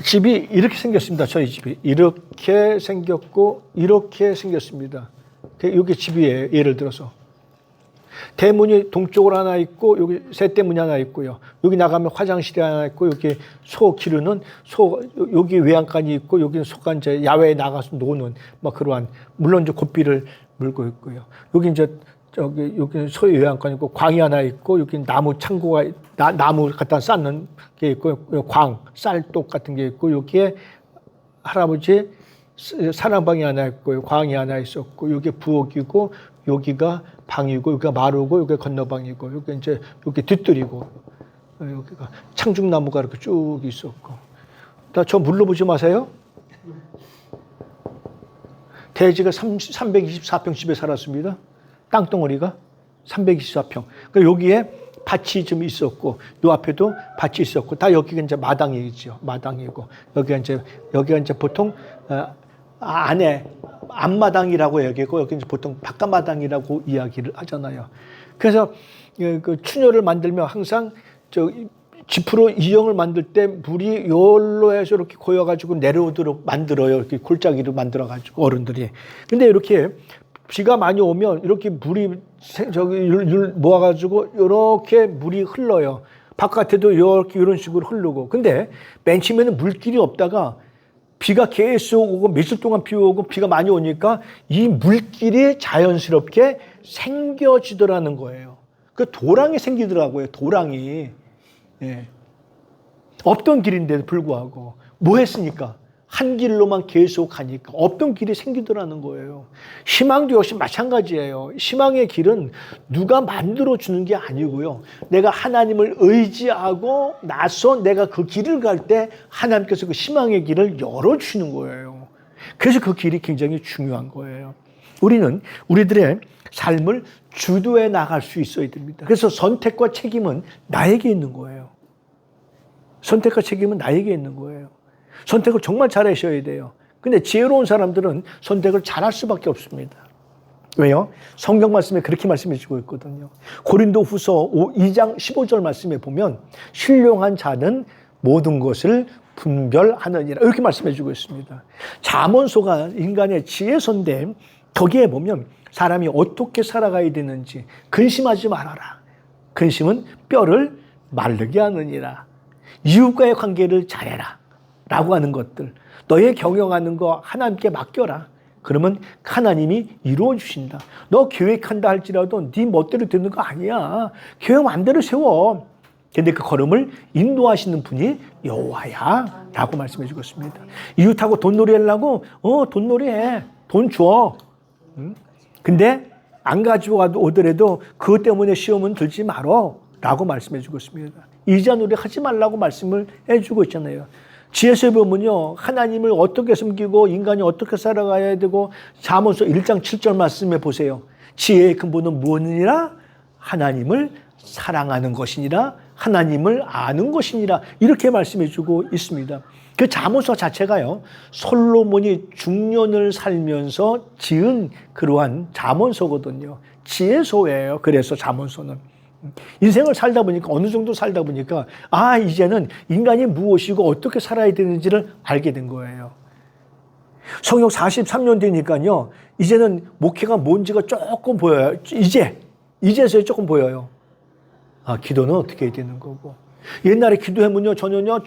집이 이렇게 생겼습니다. 저희 집이 이렇게 생겼고 이렇게 생겼습니다. 여기 집이에요. 예를 들어서 대문이 동쪽으로 하나 있고 여기 셋대문이 하나 있고요. 여기 나가면 화장실이 하나 있고 여기 소 기르는 소 여기 외양간이 있고 여기는 소가 이제 야외에 나가서 노는 막 그러한 물론 이제 고삐를 물고 있고요. 여기 이제 여기 소의 외양간 있고 광이 하나 있고 여기 나무 창고가 나무 갖다 쌓는 게 있고 쌀독 같은 게 있고 여기에 할아버지 사랑방이 하나 있고 광이 하나 있었고 여기 부엌이고 여기가 방이고 여기가 마루고 여기가 건너방이고 여기 이제 여기 뒤뜰이고 여기가 창중나무가 이렇게 쭉 있었고 저 물러보지 마세요. 대지가 324평 집에 살았습니다. 땅덩어리가 324평. 그러니까 여기에 밭이 좀 있었고 요 앞에도 밭이 있었고 다 여기가 이제 마당이죠. 마당이고 여기가 이제 보통 안에 앞마당이라고 얘기하고 여기 이제 보통 바깥마당이라고 이야기를 하잖아요. 그래서 그 추녀를 만들면 항상 저 지프로 이형을 만들 때 물이 요로 해서 이렇게 고여가지고 내려오도록 만들어요. 이렇게 골짜기로 만들어가지고 어른들이. 근데 이렇게 비가 많이 오면 이렇게 물이 모아가지고 이렇게 물이 흘러요. 바깥에도 이렇게 이런 식으로 흐르고. 근데 맨 처음에는 물길이 없다가 비가 계속 오고 며칠 동안 비 오고 비가 많이 오니까 이 물길이 자연스럽게 생겨지더라는 거예요. 그 도랑이 생기더라고요. 도랑이. 예. 없던 길인데도 불구하고 뭐 했으니까 한 길로만 계속 가니까 없던 길이 생기더라는 거예요. 희망도 역시 마찬가지예요. 희망의 길은 누가 만들어주는 게 아니고요. 내가 하나님을 의지하고 나서 내가 그 길을 갈 때 하나님께서 그 희망의 길을 열어주시는 거예요. 그래서 그 길이 굉장히 중요한 거예요. 우리는 우리들의 삶을 주도해 나갈 수 있어야 됩니다. 그래서 선택과 책임은 나에게 있는 거예요. 선택과 책임은 나에게 있는 거예요. 선택을 정말 잘하셔야 돼요. 근데 지혜로운 사람들은 선택을 잘할 수밖에 없습니다. 왜요? 성경 말씀에 그렇게 말씀해 주고 있거든요. 고린도후서 2장 15절 말씀에 보면 신령한 자는 모든 것을 분별하느니라 이렇게 말씀해 주고 있습니다. 잠언서가 인간의 지혜서인데 거기에 보면 사람이 어떻게 살아가야 되는지 근심하지 말아라. 근심은 뼈를 마르게 하느니라. 이웃과의 관계를 잘해라. 라고 하는 것들. 너의 경영하는 거 하나님께 맡겨라. 그러면 하나님이 이루어 주신다. 너 계획한다 할지라도 네 멋대로 되는 거 아니야. 계획 마음대로 세워. 근데 그 걸음을 인도하시는 분이 여호와야 라고 말씀해 주고 있습니다. 이웃하고 돈놀이 하려고 돈놀이 해. 돈 줘. 근데 안 가지고 오더라도 그것 때문에 시험은 들지 말어 라고 말씀해 주고 있습니다. 이자놀이 하지 말라고 말씀을 해주고 있잖아요. 지혜서에 보면요, 하나님을 어떻게 섬기고 인간이 어떻게 살아가야 되고, 잠언서 1장 7절 말씀해 보세요. 지혜의 근본은 무엇이니라? 하나님을 사랑하는 것이니라, 하나님을 아는 것이니라, 이렇게 말씀해 주고 있습니다. 그 잠언서 자체가요, 솔로몬이 중년을 살면서 지은 그러한 잠언서거든요. 지혜서예요. 그래서 잠언서는. 인생을 살다 보니까 어느 정도 살다 보니까 이제는 인간이 무엇이고 어떻게 살아야 되는지를 알게 된 거예요. 성역 43년 되니까요. 이제는 목회가 뭔지가 조금 보여요. 이제서야 조금 보여요. 기도는 어떻게 해야 되는 거고. 옛날에 기도하면요. 저는요.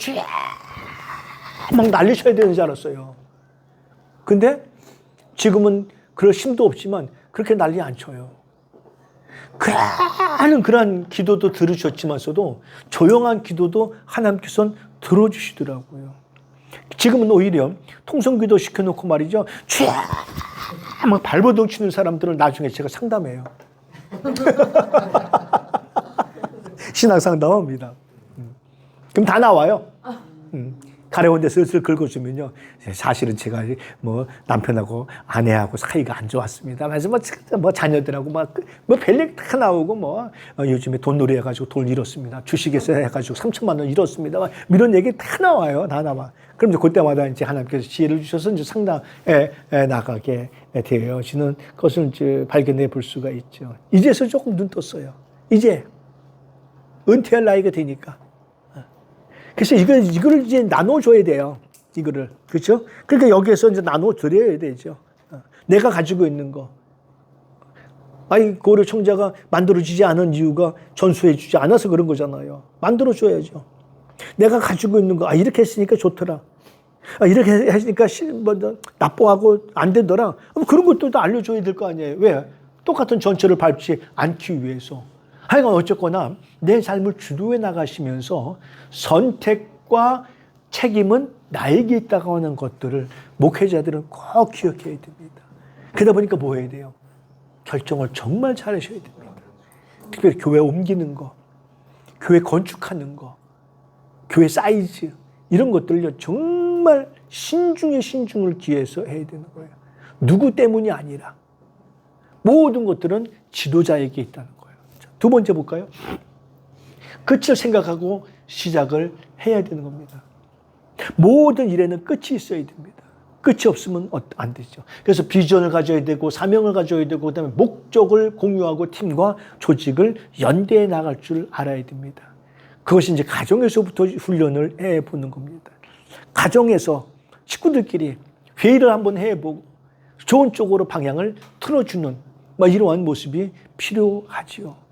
막 난리쳐야 되는 줄 알았어요. 근데 지금은 그럴 힘도 없지만 그렇게 난리 안 쳐요. 그러한 기도도 들으셨지만서도 조용한 기도도 하나님께서는 들어주시더라고요. 지금은 오히려 통성기도 시켜놓고 말이죠. 막 발버둥 치는 사람들을 나중에 제가 상담해요. 신앙 상담합니다. 그럼 다 나와요. 가려운데 슬슬 긁어주면요. 사실은 제가 뭐 남편하고 아내하고 사이가 안 좋았습니다. 그래서 뭐 자녀들하고 뭐 별일 다 나오고 요즘에 돈놀이 해가지고 돈 잃었습니다. 주식에서 해가지고 3천만 원 잃었습니다. 이런 얘기 다 나와요. 다 나와. 그럼 이제 그때마다 이제 하나님께서 지혜를 주셔서 이제 상담에 나가게 되어지는 것을 이제 발견해 볼 수가 있죠. 이제서 조금 눈 떴어요. 이제 은퇴할 나이가 되니까. 그래서 이거를 이제 나눠줘야 돼요. 이거를. 그렇죠? 그러니까 여기에서 이제 나눠드려야 되죠. 내가 가지고 있는 거. 고려 청자가 만들어지지 않은 이유가 전수해주지 않아서 그런 거잖아요. 만들어줘야죠. 내가 가지고 있는 거. 이렇게 했으니까 좋더라. 이렇게 했으니까 나빠하고 안 되더라. 그런 것도 알려줘야 될 거 아니에요. 왜? 똑같은 전철을 밟지 않기 위해서. 하여간 어쨌거나 내 삶을 주도해 나가시면서 선택과 책임은 나에게 있다고 하는 것들을 목회자들은 꼭 기억해야 됩니다. 그러다 보니까 뭐 해야 돼요? 결정을 정말 잘하셔야 됩니다. 특별히 교회 옮기는 거, 교회 건축하는 거, 교회 사이즈 이런 것들을요 정말 신중에 신중을 기해서 해야 되는 거예요. 누구 때문이 아니라 모든 것들은 지도자에게 있다는 거예요. 두 번째 볼까요? 끝을 생각하고 시작을 해야 되는 겁니다. 모든 일에는 끝이 있어야 됩니다. 끝이 없으면 안 되죠. 그래서 비전을 가져야 되고 사명을 가져야 되고 그다음에 목적을 공유하고 팀과 조직을 연대해 나갈 줄 알아야 됩니다. 그것이 이제 가정에서부터 훈련을 해보는 겁니다. 가정에서 식구들끼리 회의를 한번 해보고 좋은 쪽으로 방향을 틀어주는 이러한 모습이 필요하지요.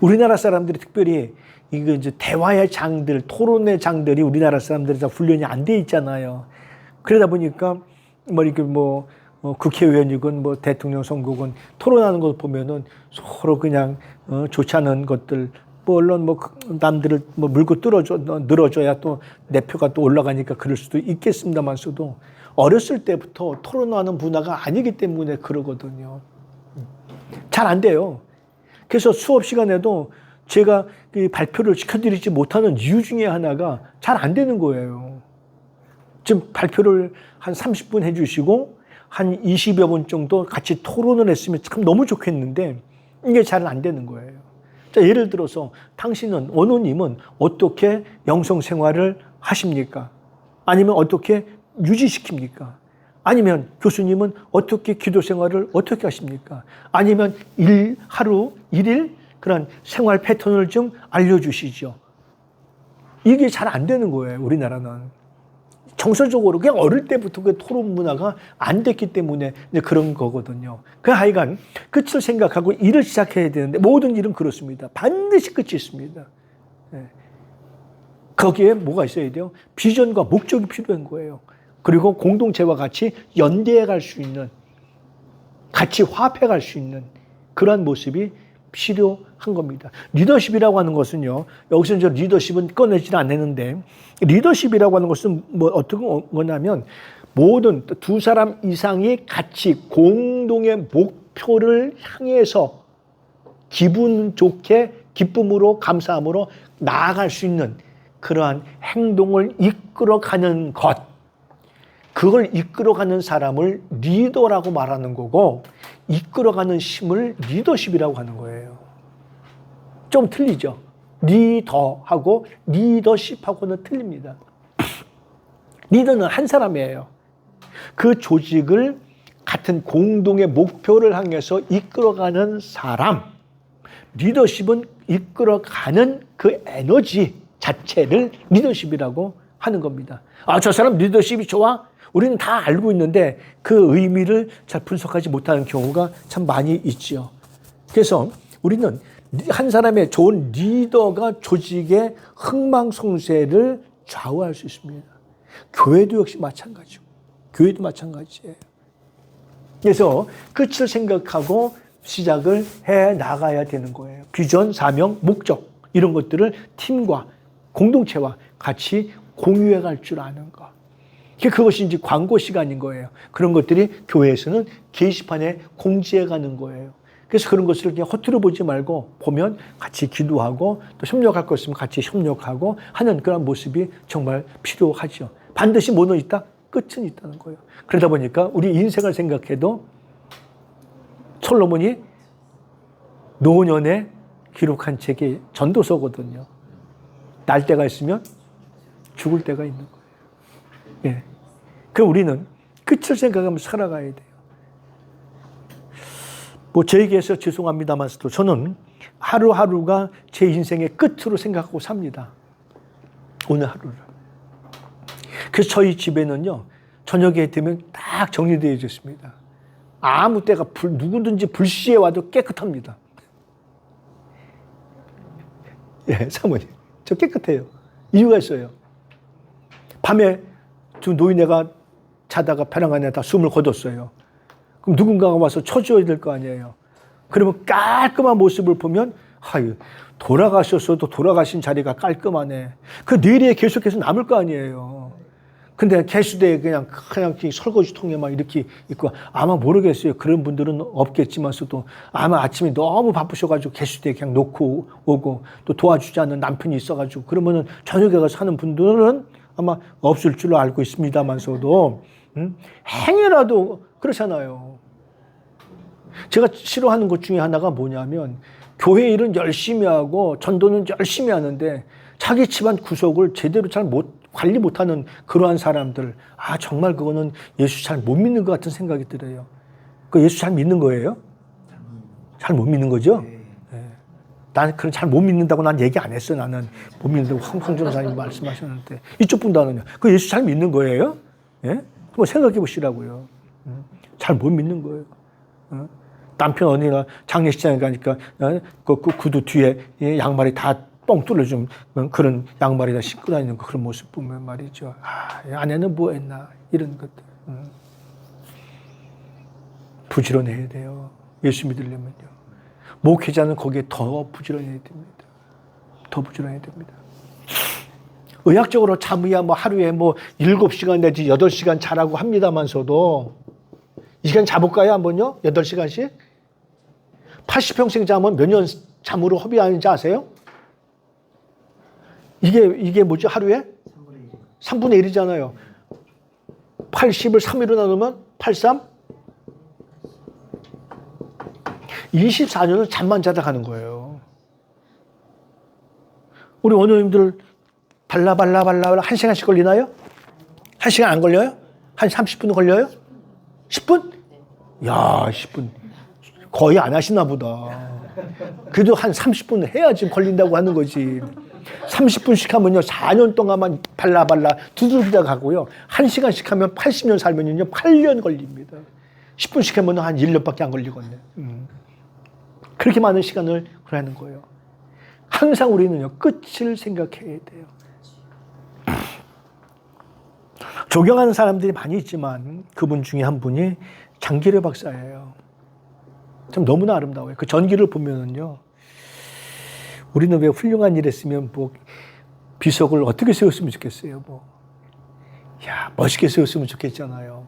우리나라 사람들이 특별히 이거 이제 대화의 장들, 토론의 장들이 우리나라 사람들이 다 훈련이 안 돼 있잖아요. 그러다 보니까 이렇게 국회의원이건 대통령 선거건 토론하는 걸 보면은 서로 그냥 좋지 않은 것들, 물론 남들을 물고 늘어줘야 또 내 표가 또 올라가니까 그럴 수도 있겠습니다만서도 어렸을 때부터 토론하는 문화가 아니기 때문에 그러거든요. 잘 안 돼요. 그래서 수업 시간에도 제가 발표를 시켜드리지 못하는 이유 중에 하나가 잘 안 되는 거예요. 지금 발표를 한 30분 해주시고 한 20여 분 정도 같이 토론을 했으면 참 너무 좋겠는데 이게 잘 안 되는 거예요. 자, 예를 들어서 당신은, 원호님은 어떻게 영성 생활을 하십니까? 아니면 어떻게 유지시킵니까? 아니면 교수님은 어떻게 기도 생활을 어떻게 하십니까? 아니면 하루 1일 그런 생활 패턴을 좀 알려주시죠. 이게 잘 안 되는 거예요, 우리나라는. 정서적으로 그냥 어릴 때부터 그 토론 문화가 안 됐기 때문에 이제 그런 거거든요. 그 하여간 끝을 생각하고 일을 시작해야 되는데 모든 일은 그렇습니다. 반드시 끝이 있습니다. 예. 거기에 뭐가 있어야 돼요? 비전과 목적이 필요한 거예요. 그리고 공동체와 같이 연대해 갈 수 있는, 같이 화합해 갈 수 있는 그러한 모습이 필요한 겁니다. 리더십이라고 하는 것은요, 여기서 이제 리더십은 꺼내지는 않았는데, 리더십이라고 하는 것은 뭐 어떤 거냐면, 모든 두 사람 이상이 같이 공동의 목표를 향해서 기분 좋게 기쁨으로 감사함으로 나아갈 수 있는 그러한 행동을 이끌어가는 것, 그걸 이끌어가는 사람을 리더라고 말하는 거고, 이끌어가는 힘을 리더십이라고 하는 거예요. 좀 틀리죠? 리더하고 리더십하고는 틀립니다. 리더는 한 사람이에요. 그 조직을 같은 공동의 목표를 향해서 이끌어가는 사람, 리더십은 이끌어가는 그 에너지 자체를 리더십이라고 하는 겁니다. 아, 저 사람 리더십이 좋아? 우리는 다 알고 있는데 그 의미를 잘 분석하지 못하는 경우가 참 많이 있죠. 그래서 우리는 한 사람의 좋은 리더가 조직의 흥망성쇠를 좌우할 수 있습니다. 교회도 역시 마찬가지고, 교회도 마찬가지예요. 그래서 끝을 생각하고 시작을 해 나가야 되는 거예요. 비전, 사명, 목적 이런 것들을 팀과 공동체와 같이 공유해 갈 줄 아는 것. 그것이 이제 광고 시간인 거예요. 그런 것들이 교회에서는 게시판에 공지해 가는 거예요. 그래서 그런 것을 그냥 허투루 보지 말고 보면 같이 기도하고 또 협력할 것 있으면 같이 협력하고 하는 그런 모습이 정말 필요하죠. 반드시 뭐는 있다? 끝은 있다는 거예요. 그러다 보니까 우리 인생을 생각해도 솔로몬이 노년에 기록한 책이 전도서거든요. 날 때가 있으면 죽을 때가 있는 거예요. 예. 그럼 우리는 끝을 생각하면서 살아가야 돼요. 뭐 제 얘기해서 죄송합니다만서도 저는 하루하루가 제 인생의 끝으로 생각하고 삽니다. 오늘 하루를. 그래서 저희 집에는요, 저녁에 되면 딱 정리되어 있습니다. 아무 때가 누구든지 불시에 와도 깨끗합니다. 예, 사모님. 저 깨끗해요. 이유가 있어요. 밤에 두 노인네가 자다가 벼랑 안에 다 숨을 거뒀어요. 그럼 누군가가 와서 쳐줘야 될 거 아니에요. 그러면 깔끔한 모습을 보면, 아유, 돌아가셨어도 돌아가신 자리가 깔끔하네. 그 뇌리에 계속해서 남을 거 아니에요. 근데 개수대에 그냥 설거지통에 막 이렇게 있고, 아마 모르겠어요. 그런 분들은 없겠지만서도 아마 아침에 너무 바쁘셔가지고 개수대에 그냥 놓고 오고 또 도와주지 않는 남편이 있어가지고 그러면은 저녁에 가서 사는 분들은 아마 없을 줄로 알고 있습니다만서도 행여라도 그렇잖아요. 제가 싫어하는 것 중에 하나가 뭐냐면 교회 일은 열심히 하고 전도는 열심히 하는데 자기 집안 구석을 제대로 잘 관리 못하는 그러한 사람들, 아 정말 그거는 예수 잘 못 믿는 것 같은 생각이 들어요. 그 예수 잘 믿는 거예요? 잘 못 믿는 거죠? 네. 난 그런 잘 못 믿는다고 난 얘기 안 했어. 나는 못 믿는다고 황 전사님 말씀하셨는데 이쪽 분단은요. 그 예수 잘 믿는 거예요? 예? 한번 생각해 보시라고요. 잘 못 믿는 거예요. 남편 어디가 장례식장에 가니까 그 구두 뒤에 양말이 다 뻥 뚫려준 그런 양말에다 신고 다니는 그런 모습 보면 말이죠. 아, 아내는 뭐 했나 이런 것들. 부지런해야 돼요. 예수 믿으려면요. 목회자는 거기에 더 부지런해야 됩니다. 더 부지런해야 됩니다. 의학적으로 잠이야 뭐 하루에 뭐 7시간 내지 8시간 자라고 합니다만서도 이 시간 자볼까요? 한번요? 8시간씩? 80평생 자면 몇 년 잠으로 허비하는지 아세요? 이게 뭐죠? 하루에? 3분의 1이잖아요. 80을 3일로 나누면 83? 24년을 잠만 자다 가는 거예요. 우리 원효님들 발라 1시간씩 걸리나요? 1시간 안 걸려요? 한 30분 걸려요? 10분? 야, 10분. 거의 안 하시나 보다. 그래도 한 30분 해야지 걸린다고 하는 거지. 30분씩 하면요 4년 동안만 발라발라 두들기다 가고요 1시간씩 하면 80년 살면요 8년 걸립니다. 10분씩 하면 한 1년밖에 안 걸리거든요. 그렇게 많은 시간을 보내는 거예요. 항상 우리는요 끝을 생각해야 돼요. 존경하는 사람들이 많이 있지만 그분 중에 한 분이 장기래 박사예요. 참 너무나 아름다워요. 그 전기를 보면은요 우리는 왜 훌륭한 일 했으면 뭐 비석을 어떻게 세웠으면 좋겠어요. 뭐 야 멋있게 세웠으면 좋겠잖아요.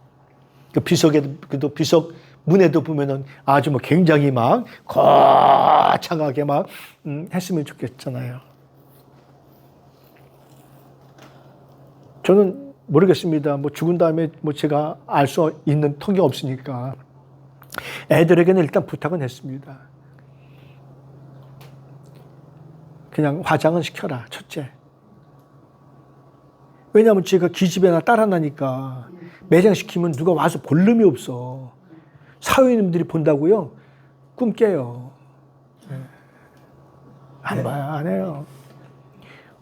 그 비석에 그래도 비석 문에도 보면은 아주 뭐 굉장히 막 거창하게 막 했으면 좋겠잖아요. 저는 모르겠습니다. 뭐 죽은 다음에 뭐 제가 알 수 있는 턱이 없으니까 애들에게는 일단 부탁은 했습니다. 그냥 화장은 시켜라, 첫째. 왜냐하면 제가 기집애나 딸 하나니까 매장시키면 누가 와서 볼 놈이 없어. 사회인들이 본다고요? 꿈 깨요. 안 봐요, 안 해요.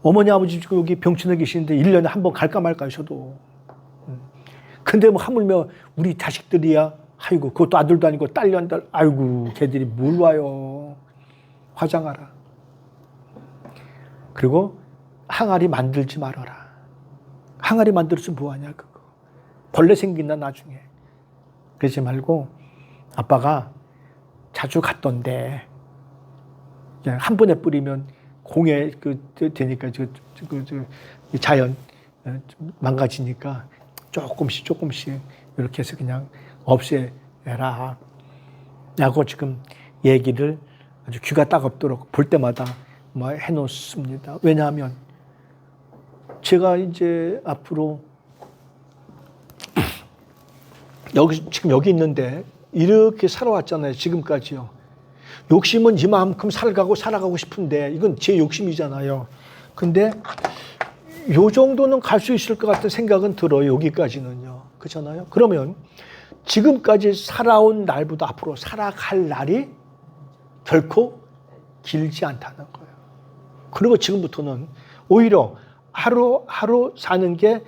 어머니, 아버지 지금 여기 병천에 계시는데 1년에 한 번 갈까 말까 하셔도. 근데 뭐 하물며 우리 자식들이야. 아이고, 그것도 아들도 아니고 딸, 아이고, 걔들이 뭘 와요. 화장하라. 그리고 항아리 만들지 말아라. 항아리 만들어서 뭐하냐, 그거. 벌레 생긴다, 나중에. 그러지 말고, 아빠가 자주 갔던데, 그냥 한 번에 뿌리면 공해 되니까, 자연 망가지니까 조금씩 이렇게 해서 그냥 없애라. 라고 지금 얘기를 아주 귀가 따갑도록 볼 때마다 뭐 해놓습니다. 왜냐하면 제가 이제 앞으로 지금 여기 있는데 이렇게 살아왔잖아요. 지금까지요. 욕심은 이만큼 살아가고 싶은데 이건 제 욕심이잖아요. 근데 요 정도는 갈 수 있을 것 같은 생각은 들어요. 여기까지는요. 그렇잖아요. 그러면 지금까지 살아온 날보다 앞으로 살아갈 날이 결코 길지 않다는 거예요. 그리고 지금부터는 오히려 하루하루 사는 게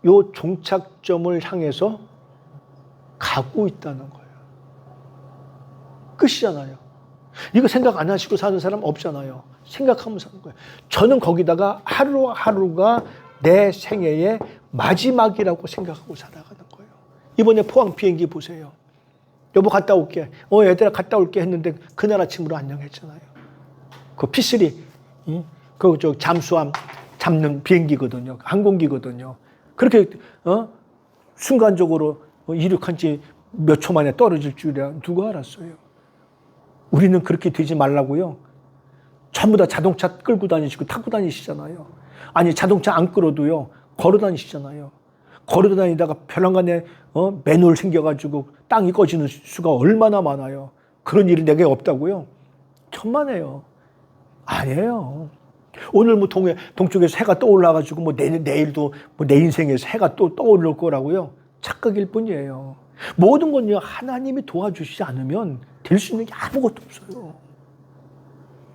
요 종착점을 향해서 가고 있다는 거예요. 끝이잖아요. 이거 생각 안 하시고 사는 사람 없잖아요. 생각하면서 사는 거예요. 저는 거기다가 하루하루가 내 생애의 마지막이라고 생각하고 살아가는 거예요. 이번에 포항 비행기 보세요. 여보 갔다 올게. 얘들아 갔다 올게 했는데 그날 아침으로 안녕했잖아요. 그 P3 그 잠수함 잡는 비행기거든요. 항공기거든요. 그렇게 순간적으로 이륙한 지 몇 초 만에 떨어질 줄이야 누가 알았어요. 우리는 그렇게 되지 말라고요. 전부 다 자동차 끌고 다니시고 타고 다니시잖아요. 아니 자동차 안 끌어도요 걸어 다니시잖아요. 걸어 다니다가 벼랑간에 맨홀 생겨가지고 땅이 꺼지는 수가 얼마나 많아요. 그런 일이 내게 없다고요? 천만에요. 아니에요. 오늘 뭐 동쪽에서 해가 떠올라가지고 뭐 내일도 뭐 내 인생에서 해가 또 떠오를 거라고요? 착각일 뿐이에요. 모든 건요 하나님이 도와주시지 않으면 될 수 있는 게 아무것도 없어요.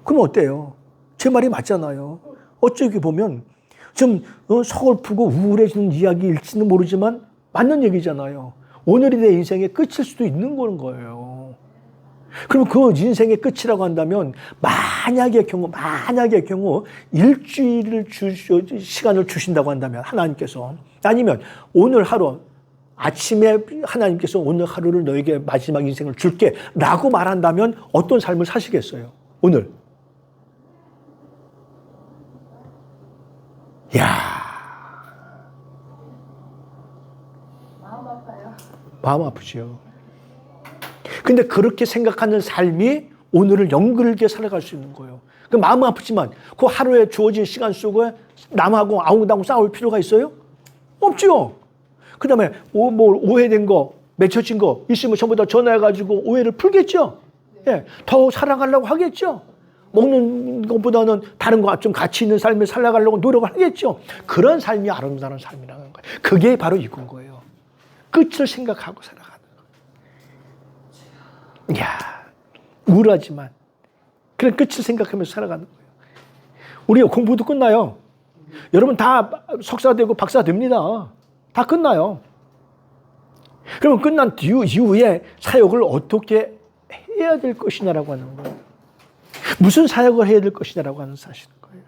그럼 어때요? 제 말이 맞잖아요. 어쩌게 보면 좀 서글프고 우울해지는 이야기일지는 모르지만 맞는 얘기잖아요. 오늘이 내 인생의 끝일 수도 있는 거예요. 그럼 그 인생의 끝이라고 한다면 만약의 경우 일주일을 시간을 주신다고 한다면 하나님께서 아니면 오늘 하루 아침에 하나님께서 오늘 하루를 너에게 마지막 인생을 줄게 라고 말한다면 어떤 삶을 사시겠어요? 오늘. 이야. 마음 아파요. 마음 아프죠. 근데 그렇게 생각하는 삶이 오늘을 연글게 살아갈 수 있는 거예요. 그 마음 아프지만 그 하루에 주어진 시간 속에 남하고 아웅다웅 싸울 필요가 있어요? 없죠. 그 다음에 오해된 거, 맺혀진 거 있으면 전부 다 전화해가지고 오해를 풀겠죠. 예, 더 살아가려고 하겠죠. 먹는 것보다는 다른 거 좀 가치 있는 삶을 살아가려고 노력을 하겠죠. 그런 삶이 아름다운 삶이라는 거예요. 그게 바로 이건 거예요. 끝을 생각하고 살아가는 거예요. 이야, 우울하지만 그런 끝을 생각하면서 살아가는 거예요. 우리 공부도 끝나요. 여러분 다 석사 되고 박사 됩니다. 다 끝나요. 그러면 끝난 이후에 사역을 어떻게 해야 될 것이냐라고 하는 거예요. 무슨 사역을 해야 될 것이냐라고 하는 사실인 거예요.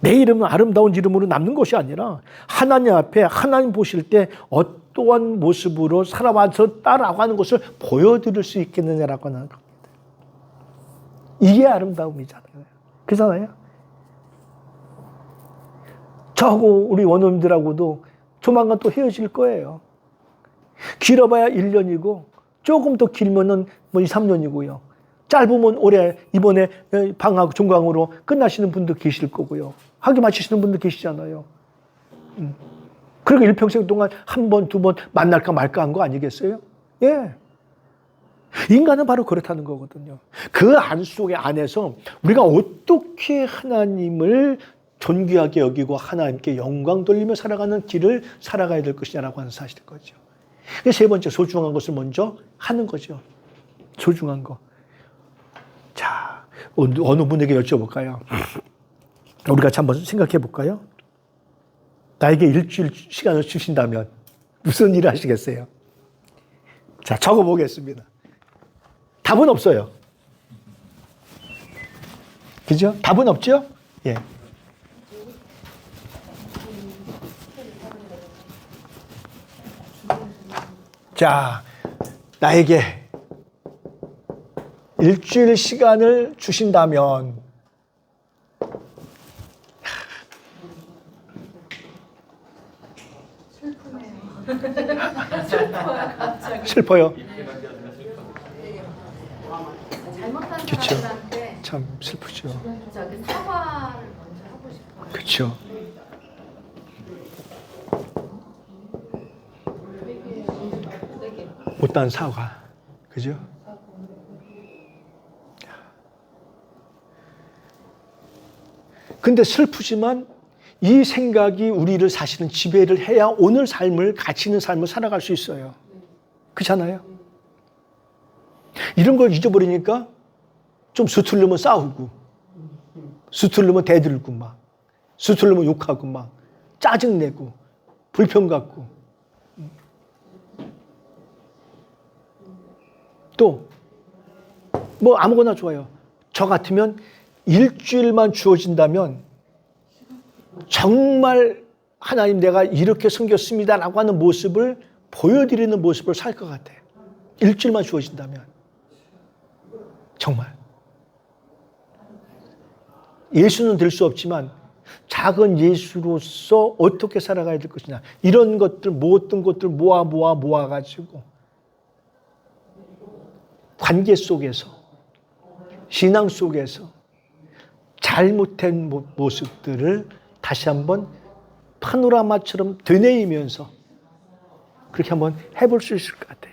내 이름은 아름다운 이름으로 남는 것이 아니라 하나님 앞에 하나님 보실 때 어떠한 모습으로 살아왔었다라고 하는 것을 보여드릴 수 있겠느냐라고 하는 겁니다. 이게 아름다움이잖아요. 그렇잖아요. 저하고 우리 원어민들하고도 조만간 또 헤어질 거예요. 길어봐야 1년이고 조금 더 길면은 뭐 2, 3년이고요. 짧으면 올해 이번에 방학 종강으로 끝나시는 분도 계실 거고요. 학위 마치시는 분도 계시잖아요. 그리고 일평생 동안 한 번, 두 번 만날까 말까 한 거 아니겠어요? 예. 인간은 바로 그렇다는 거거든요. 그 안에서 우리가 어떻게 하나님을 존귀하게 여기고 하나님께 영광 돌리며 살아가는 길을 살아가야 될 것이냐라고 하는 사실인 거죠. 세 번째, 소중한 것을 먼저 하는 거죠. 소중한 거. 자, 어느 분에게 여쭤볼까요? 우리 같이 한번 생각해 볼까요? 나에게 일주일 시간을 주신다면 무슨 일을 하시겠어요? 자, 적어 보겠습니다. 답은 없어요. 그죠? 답은 없죠? 예. 자, 나에게 일주일 시간을 주신다면 슬퍼요. 잘못한 그쵸. 사람들한테 참 슬프죠. 저기 사과를 먼저 하고 싶어요. 그렇죠. 못한 사과, 그죠? 근데 슬프지만 이 생각이 우리를 사실은 지배를 해야 오늘 삶을, 가치 있는 삶을 살아갈 수 있어요. 그렇잖아요? 이런 걸 잊어버리니까 좀 수틀르면 싸우고, 수틀르면 대들고 막, 수틀르면 욕하고 막, 짜증내고, 불평 갖고. 또, 뭐 아무거나 좋아요. 저 같으면 일주일만 주어진다면 정말 하나님 내가 이렇게 섬겼습니다라고 하는 모습을 보여드리는 모습을 살 것 같아요. 일주일만 주어진다면. 정말. 예수는 될 수 없지만 작은 예수로서 어떻게 살아가야 될 것이냐. 이런 것들, 모든 것들 모아가지고 관계 속에서, 신앙 속에서 잘못된 모습들을 다시 한번 파노라마처럼 되뇌이면서 그렇게 한번 해볼 수 있을 것 같아요.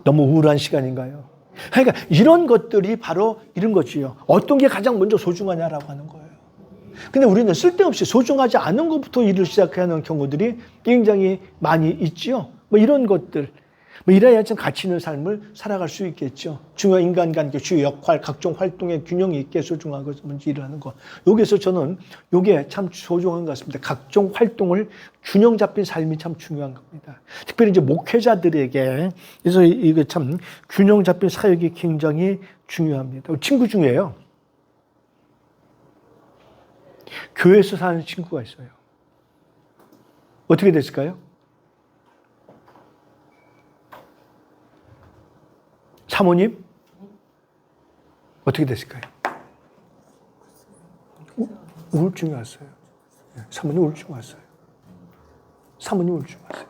너무 우울한 시간인가요? 그러니까 이런 것들이 바로 이런 거지요. 어떤 게 가장 먼저 소중하냐라고 하는 거예요. 근데 우리는 쓸데없이 소중하지 않은 것부터 일을 시작하는 경우들이 굉장히 많이 있지요. 뭐 이런 것들. 뭐 이래야 좀 가치 있는 삶을 살아갈 수 있겠죠. 중요한 인간관계, 주요 역할, 각종 활동의 균형이 있게 소중한 것을 먼저 일하는 거. 여기서 저는 이게 참 소중한 것 같습니다. 각종 활동을 균형 잡힌 삶이 참 중요한 겁니다. 특별히 이제 목회자들에게 그래서 이게 참 균형 잡힌 사역이 굉장히 중요합니다. 친구 중에요. 교회에서 사는 친구가 있어요. 어떻게 됐을까요? 사모님? 어떻게 됐을까요? 우울증이 왔어요. 사모님 우울증 왔어요. 사모님 우울증 왔어요.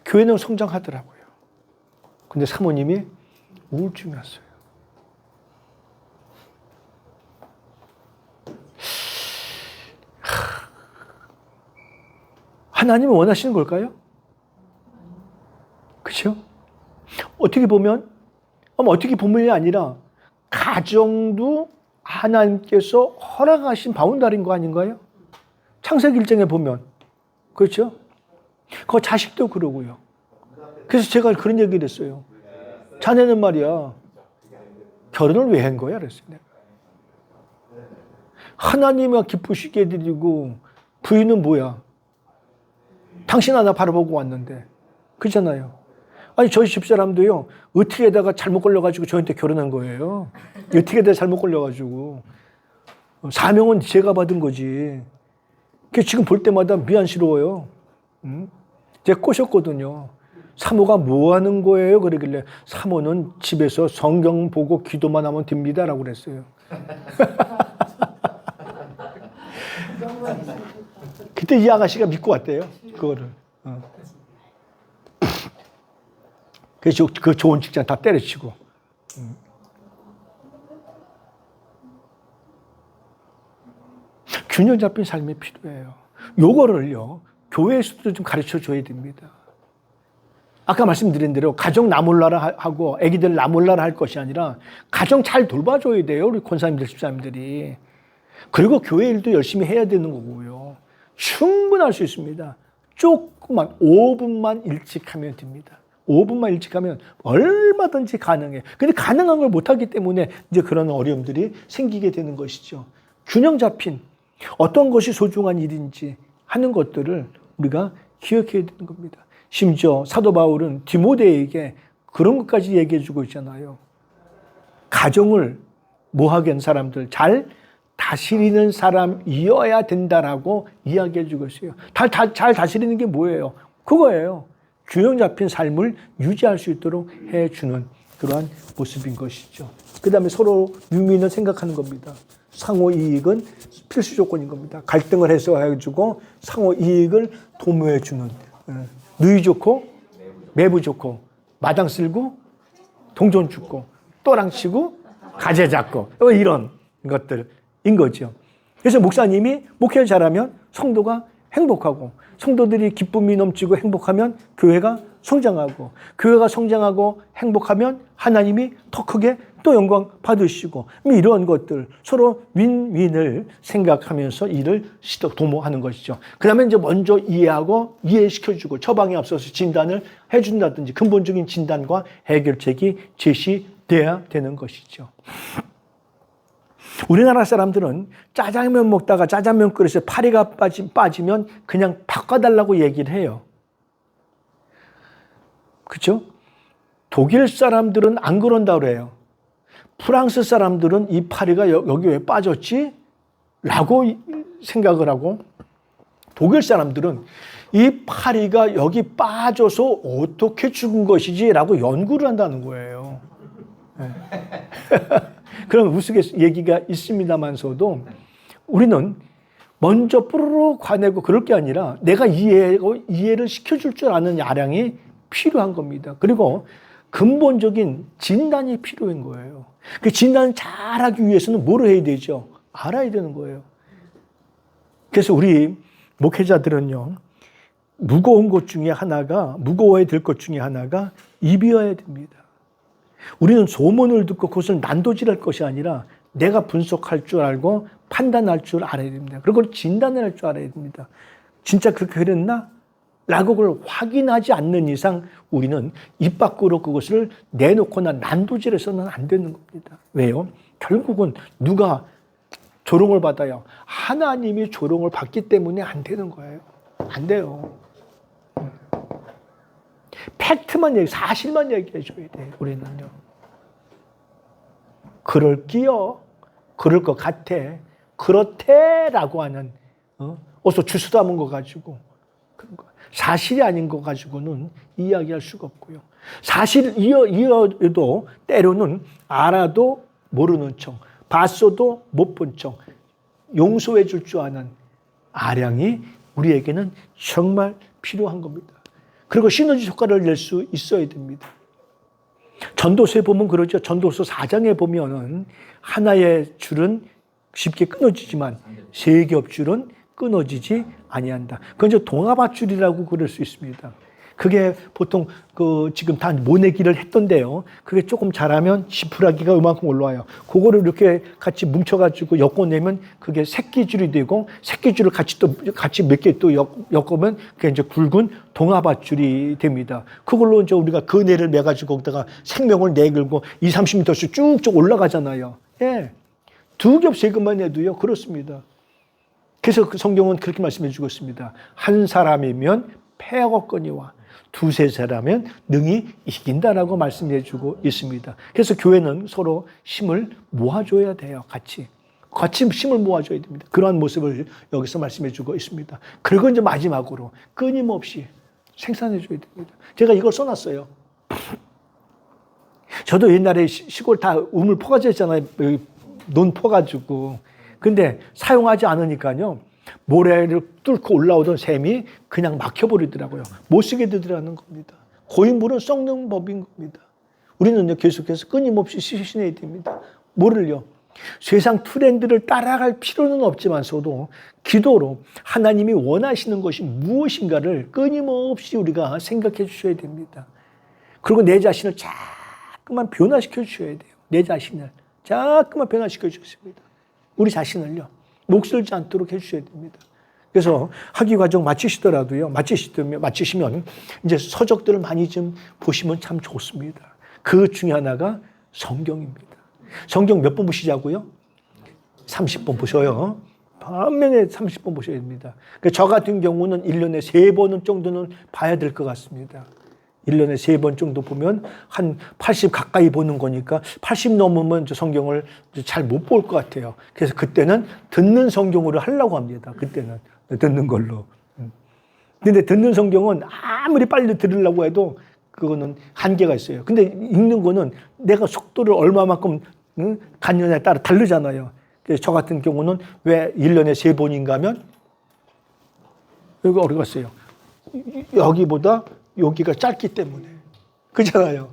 교회는 성장하더라고요. 근데 사모님이 우울증이 왔어요. 하나님은 원하시는 걸까요? 그렇죠? 어떻게 보면이 아니라 가정도 하나님께서 허락하신 바운다리인 거 아닌가요? 창세기 1장에 보면 그렇죠? 그 자식도 그러고요. 그래서 제가 그런 얘기를 했어요. 자네는 말이야 결혼을 왜 한 거야? 그랬어요. 내가. 하나님이 기쁘시게 해드리고 부인은 뭐야? 당신 하나 바라보고 왔는데. 그렇잖아요. 아니 저희 집사람도요. 어떻게 하다가 잘못 걸려가지고 저한테 결혼한 거예요. 어떻게 하다가 잘못 걸려가지고. 사명은 제가 받은 거지. 지금 볼 때마다 미안스러워요. 제가 꼬셨거든요. 사모가 뭐 하는 거예요? 그러길래 사모는 집에서 성경 보고 기도만 하면 됩니다. 라고 그랬어요. 그때 이 아가씨가 믿고 왔대요. 그거를. 그래서 그 좋은 직장 다 때려치고. 균형 잡힌 삶이 필요해요. 요거를요, 교회에서도 좀 가르쳐 줘야 됩니다. 아까 말씀드린 대로 가정 나몰라라 하고 애기들 나몰라라 할 것이 아니라 가정 잘 돌봐줘야 돼요. 우리 권사님들, 집사님들이. 그리고 교회 일도 열심히 해야 되는 거고요. 충분할 수 있습니다. 조금만 5분만 일찍 하면 됩니다. 5분만 일찍 하면 얼마든지 가능해요. 근데 가능한 걸 못하기 때문에 이제 그런 어려움들이 생기게 되는 것이죠. 균형 잡힌 어떤 것이 소중한 일인지 하는 것들을 우리가 기억해야 되는 겁니다. 심지어 사도 바울은 디모데에게 그런 것까지 얘기해 주고 있잖아요. 가정을 뭐하게 사람들 잘 다스리는 사람이어야 된다라고 이야기해 주고 있어요. 잘 다스리는 게 뭐예요? 그거예요. 균형 잡힌 삶을 유지할 수 있도록 해주는 그러한 모습인 것이죠. 그 다음에 서로 유민을 생각하는 겁니다. 상호 이익은 필수 조건인 겁니다. 갈등을 해소해주고 상호 이익을 도모해주는. 누이 좋고 매부 좋고 마당 쓸고 동전 죽고 또랑 치고 가재 잡고 이런 것들인 거죠. 그래서 목사님이 목회를 잘하면 성도가 행복하고 성도들이 기쁨이 넘치고 행복하면 교회가 성장하고 교회가 성장하고 행복하면 하나님이 더 크게 또 영광 받으시고 이런 것들 서로 윈윈을 생각하면서 일을 도모하는 것이죠. 그 다음에 이제 먼저 이해하고 이해시켜주고 처방에 앞서서 진단을 해준다든지 근본적인 진단과 해결책이 제시돼야 되는 것이죠. 우리나라 사람들은 짜장면 먹다가 짜장면 그릇에 파리가 빠지면 그냥 바꿔달라고 얘기를 해요. 그렇죠? 독일 사람들은 안 그런다고 그래요. 프랑스 사람들은 이 파리가 여기 왜 빠졌지? 라고 생각을 하고 독일 사람들은 이 파리가 여기 빠져서 어떻게 죽은 것이지? 라고 연구를 한다는 거예요. 그런 우스갯얘기가 있습니다만서도 우리는 먼저 뿌르르 화내고 그럴 게 아니라 내가 이해를 시켜줄 줄 아는 야량이 필요한 겁니다. 그리고 근본적인 진단이 필요한 거예요. 그 진단을 잘하기 위해서는 뭐를 해야 되죠? 알아야 되는 거예요. 그래서 우리 목회자들은요, 무거워야 될 것 중에 하나가 입이어야 됩니다. 우리는 소문을 듣고 그것을 난도질할 것이 아니라 내가 분석할 줄 알고 판단할 줄 알아야 됩니다. 그리고 진단을 할 줄 알아야 됩니다. 진짜 그렇게 그랬나? 라고 그걸 확인하지 않는 이상 우리는 입 밖으로 그것을 내놓거나 난도질해서는 안 되는 겁니다. 왜요? 결국은 누가 조롱을 받아요? 하나님이 조롱을 받기 때문에 안 되는 거예요. 안 돼요. 팩트만 사실만 얘기해 줘야 돼요. 우리는요. 그럴기요. 그럴 것 같아. 그렇대라고 하는 어서 주스 담은 거 가지고 그런 거. 사실이 아닌 거 가지고는 이야기할 수가 없고요. 사실이어도 때로는 알아도 모르는 척, 봤어도 못 본 척, 용서해 줄 줄 아는 아량이 우리에게는 정말 필요한 겁니다. 그리고 시너지 효과를 낼 수 있어야 됩니다. 전도서에 보면 그러죠. 전도서 4장에 보면은 하나의 줄은 쉽게 끊어지지만 세 겹줄은 끊어지지 아니한다. 그건 이제 동아밧줄이라고 그럴 수 있습니다. 그게 보통 그 지금 다 모내기를 했던데요. 그게 조금 잘하면 지푸라기가 이만큼 올라와요. 그거를 이렇게 같이 뭉쳐가지고 엮어내면 그게 새끼줄이 되고 새끼줄을 같이 몇 개 또 엮으면 그게 이제 굵은 동아밧줄이 됩니다. 그걸로 이제 우리가 그네를 매가지고 거기다가 생명을 내걸고 2, 30m씩 쭉쭉 올라가잖아요. 예. 2겹, 3겹만 해도요. 그렇습니다. 그래서 그 성경은 그렇게 말씀해 주고 있습니다. 한 사람이면 패하거니와 두세 사람은 능히 이긴다라고 말씀해 주고 있습니다. 그래서 교회는 서로 힘을 모아줘야 돼요. 같이 힘을 모아줘야 됩니다. 그러한 모습을 여기서 말씀해 주고 있습니다. 그리고 이제 마지막으로 끊임없이 생산해 줘야 됩니다. 제가 이걸 써놨어요. 저도 옛날에 시골 다 우물 퍼가져 있잖아요. 논 퍼가지고. 근데 사용하지 않으니까요. 모래를 뚫고 올라오던 샘이 그냥 막혀버리더라고요. 못 쓰게 되더라는 겁니다. 고인물은 썩는 법인 겁니다. 우리는요, 계속해서 끊임없이 실천해야 됩니다. 뭐를요? 세상 트렌드를 따라갈 필요는 없지만서도 기도로 하나님이 원하시는 것이 무엇인가를 끊임없이 우리가 생각해 주셔야 됩니다. 그리고 내 자신을 자꾸만 변화시켜 주셔야 돼요. 내 자신을 자꾸만 변화시켜 주십니다. 우리 자신을요. 목설지 않도록 해주셔야 됩니다. 그래서 학위 과정 마치시면 이제 서적들을 많이 좀 보시면 참 좋습니다. 그 중에 하나가 성경입니다. 성경 몇 번 보시자고요? 30번 보셔요. 반면에 30번 보셔야 됩니다. 저 같은 경우는 1년에 3번 정도는 봐야 될 것 같습니다. 1년에 3번 정도 보면 한 80 가까이 보는 거니까 80 넘으면 성경을 잘 못 볼 것 같아요. 그래서 그때는 듣는 성경으로 하려고 합니다. 그때는 듣는 걸로. 근데 듣는 성경은 아무리 빨리 들으려고 해도 그거는 한계가 있어요. 근데 읽는 거는 내가 속도를 얼마만큼 갖느냐에 따라 다르잖아요. 그래서 저 같은 경우는 왜 1년에 3번인가 하면 여기 어려웠어요. 여기보다 여기가 짧기 때문에. 그렇잖아요.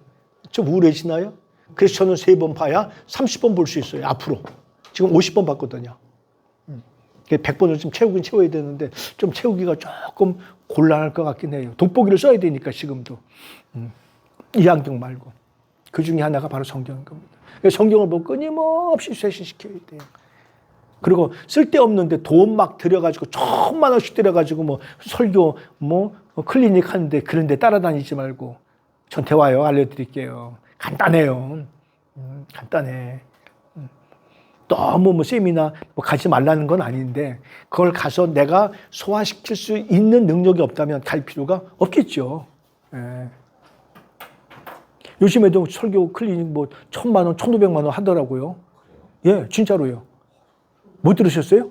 좀 우울해지나요? 그래서 저는 3번 봐야 30번 볼 수 있어요. 앞으로. 지금 50번 봤거든요. 100번을 좀 채우긴 채워야 되는데 좀 채우기가 조금 곤란할 것 같긴 해요. 돋보기를 써야 되니까 지금도. 이 안경 말고. 그 중에 하나가 바로 성경인 겁니다. 성경을 보고 끊임없이 쇄신시켜야 돼요. 그리고 쓸데없는데 돈 막 들여가지고 1,000만 원씩 들여가지고 뭐 설교 클리닉 하는데 그런 데 따라다니지 말고 전태 와요. 알려드릴게요. 간단해요. 간단해. 너무 세미나 가지 말라는 건 아닌데 그걸 가서 내가 소화시킬 수 있는 능력이 없다면 갈 필요가 없겠죠. 예. 요즘에도 설교 클리닉 1,000만 원, 1,500만 원 하더라고요. 예, 진짜로요. 못 들으셨어요?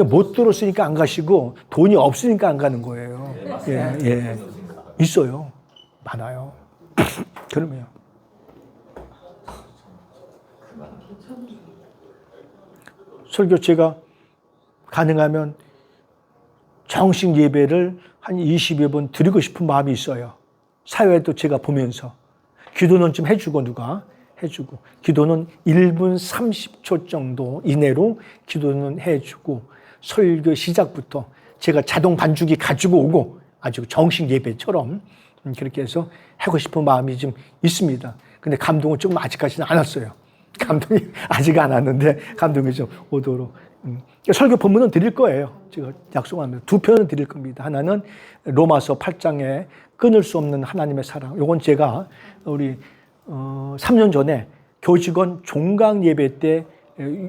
못 들었으니까 안 가시고 돈이 없으니까 안 가는 거예요. 예. 있어요. 많아요. 그러면 설교 제가 가능하면 정식 예배를 한 20여 번 드리고 싶은 마음이 있어요. 사회도 제가 보면서 기도는 좀 해주고 누가 해주고 기도는 1분 30초 정도 이내로 기도는 해주고 설교 시작부터 제가 자동 반주기 가지고 오고 아주 정식 예배처럼 그렇게 해서 하고 싶은 마음이 좀 있습니다. 근데 감동은 조금 아직까지는 안 왔어요. 감동이 아직 안 왔는데 감동이 좀 오도록. 설교 본문은 드릴 거예요. 제가 약속합니다. 2편은 드릴 겁니다. 하나는 로마서 8장에 끊을 수 없는 하나님의 사랑. 요건 제가 우리 3년 전에 교직원 종강 예배 때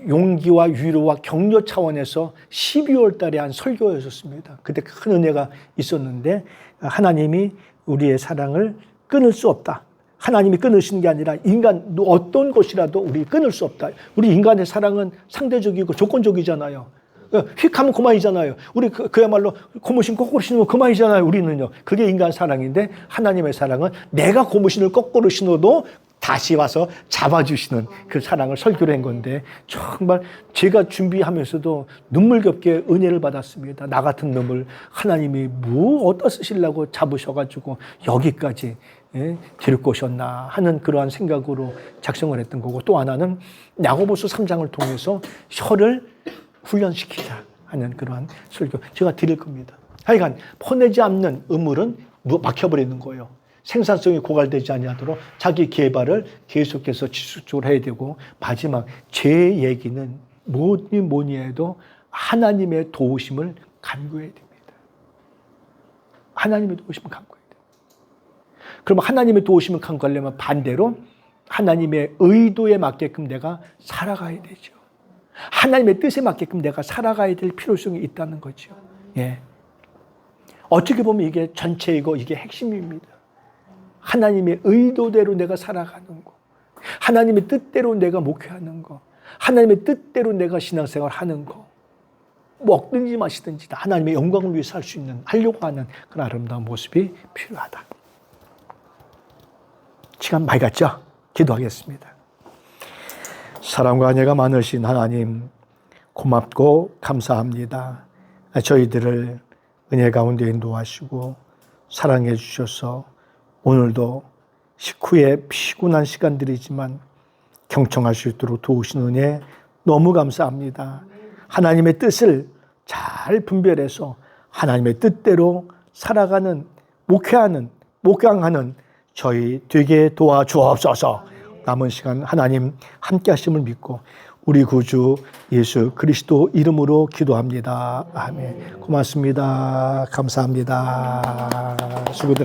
용기와 위로와 격려 차원에서 12월 달에 한 설교였었습니다. 그때 큰 은혜가 있었는데 하나님이 우리의 사랑을 끊을 수 없다. 하나님이 끊으시는 게 아니라 인간 어떤 것이라도 우리 끊을 수 없다. 우리 인간의 사랑은 상대적이고 조건적이잖아요. 휙 하면 그만이잖아요. 우리 그야말로 고무신 거꾸로 신으면 그만이잖아요. 우리는요. 그게 인간 사랑인데 하나님의 사랑은 내가 고무신을 거꾸로 신어도 다시 와서 잡아주시는 그 사랑을 설교를 한 건데 정말 제가 준비하면서도 눈물겹게 은혜를 받았습니다. 나 같은 놈을 하나님이 어디다 쓰시려고 잡으셔가지고 여기까지 데리고 오셨나 하는 그러한 생각으로 작성을 했던 거고 또 하나는 야고보서 3장을 통해서 혀를 훈련시키자 하는 그러한 설교 제가 드릴 겁니다. 하여간 퍼내지 않는 음물은 막혀버리는 거예요. 생산성이 고갈되지 않도록 자기 개발을 계속해서 지속적으로 해야 되고, 마지막 제 얘기는 뭐니 해도 하나님의 도우심을 간구해야 됩니다. 하나님의 도우심을 간구해야 돼요. 그럼 하나님의 도우심을 간구하려면 반대로 하나님의 의도에 맞게끔 내가 살아가야 되죠. 하나님의 뜻에 맞게끔 내가 살아가야 될 필요성이 있다는 거죠. 예. 어떻게 보면 이게 전체이고 이게 핵심입니다. 하나님의 의도대로 내가 살아가는 거, 하나님의 뜻대로 내가 목회하는 거, 하나님의 뜻대로 내가 신앙생활 하는 거, 먹든지 마시든지 다 하나님의 영광을 위해서 할 수 있는, 하려고 하는 그런 아름다운 모습이 필요하다. 시간 많이 갔죠? 기도하겠습니다. 사랑과 은혜가 많으신 하나님, 고맙고 감사합니다. 저희들을 은혜 가운데 인도하시고 사랑해 주셔서 오늘도 식후에 피곤한 시간들이지만 경청할 수 있도록 도우시는 은혜 너무 감사합니다. 하나님의 뜻을 잘 분별해서 하나님의 뜻대로 살아가는, 목양하는 저희 되게 도와주옵소서. 남은 시간 하나님 함께 하심을 믿고 우리 구주 예수 그리스도 이름으로 기도합니다. 아멘. 고맙습니다. 감사합니다. 수고들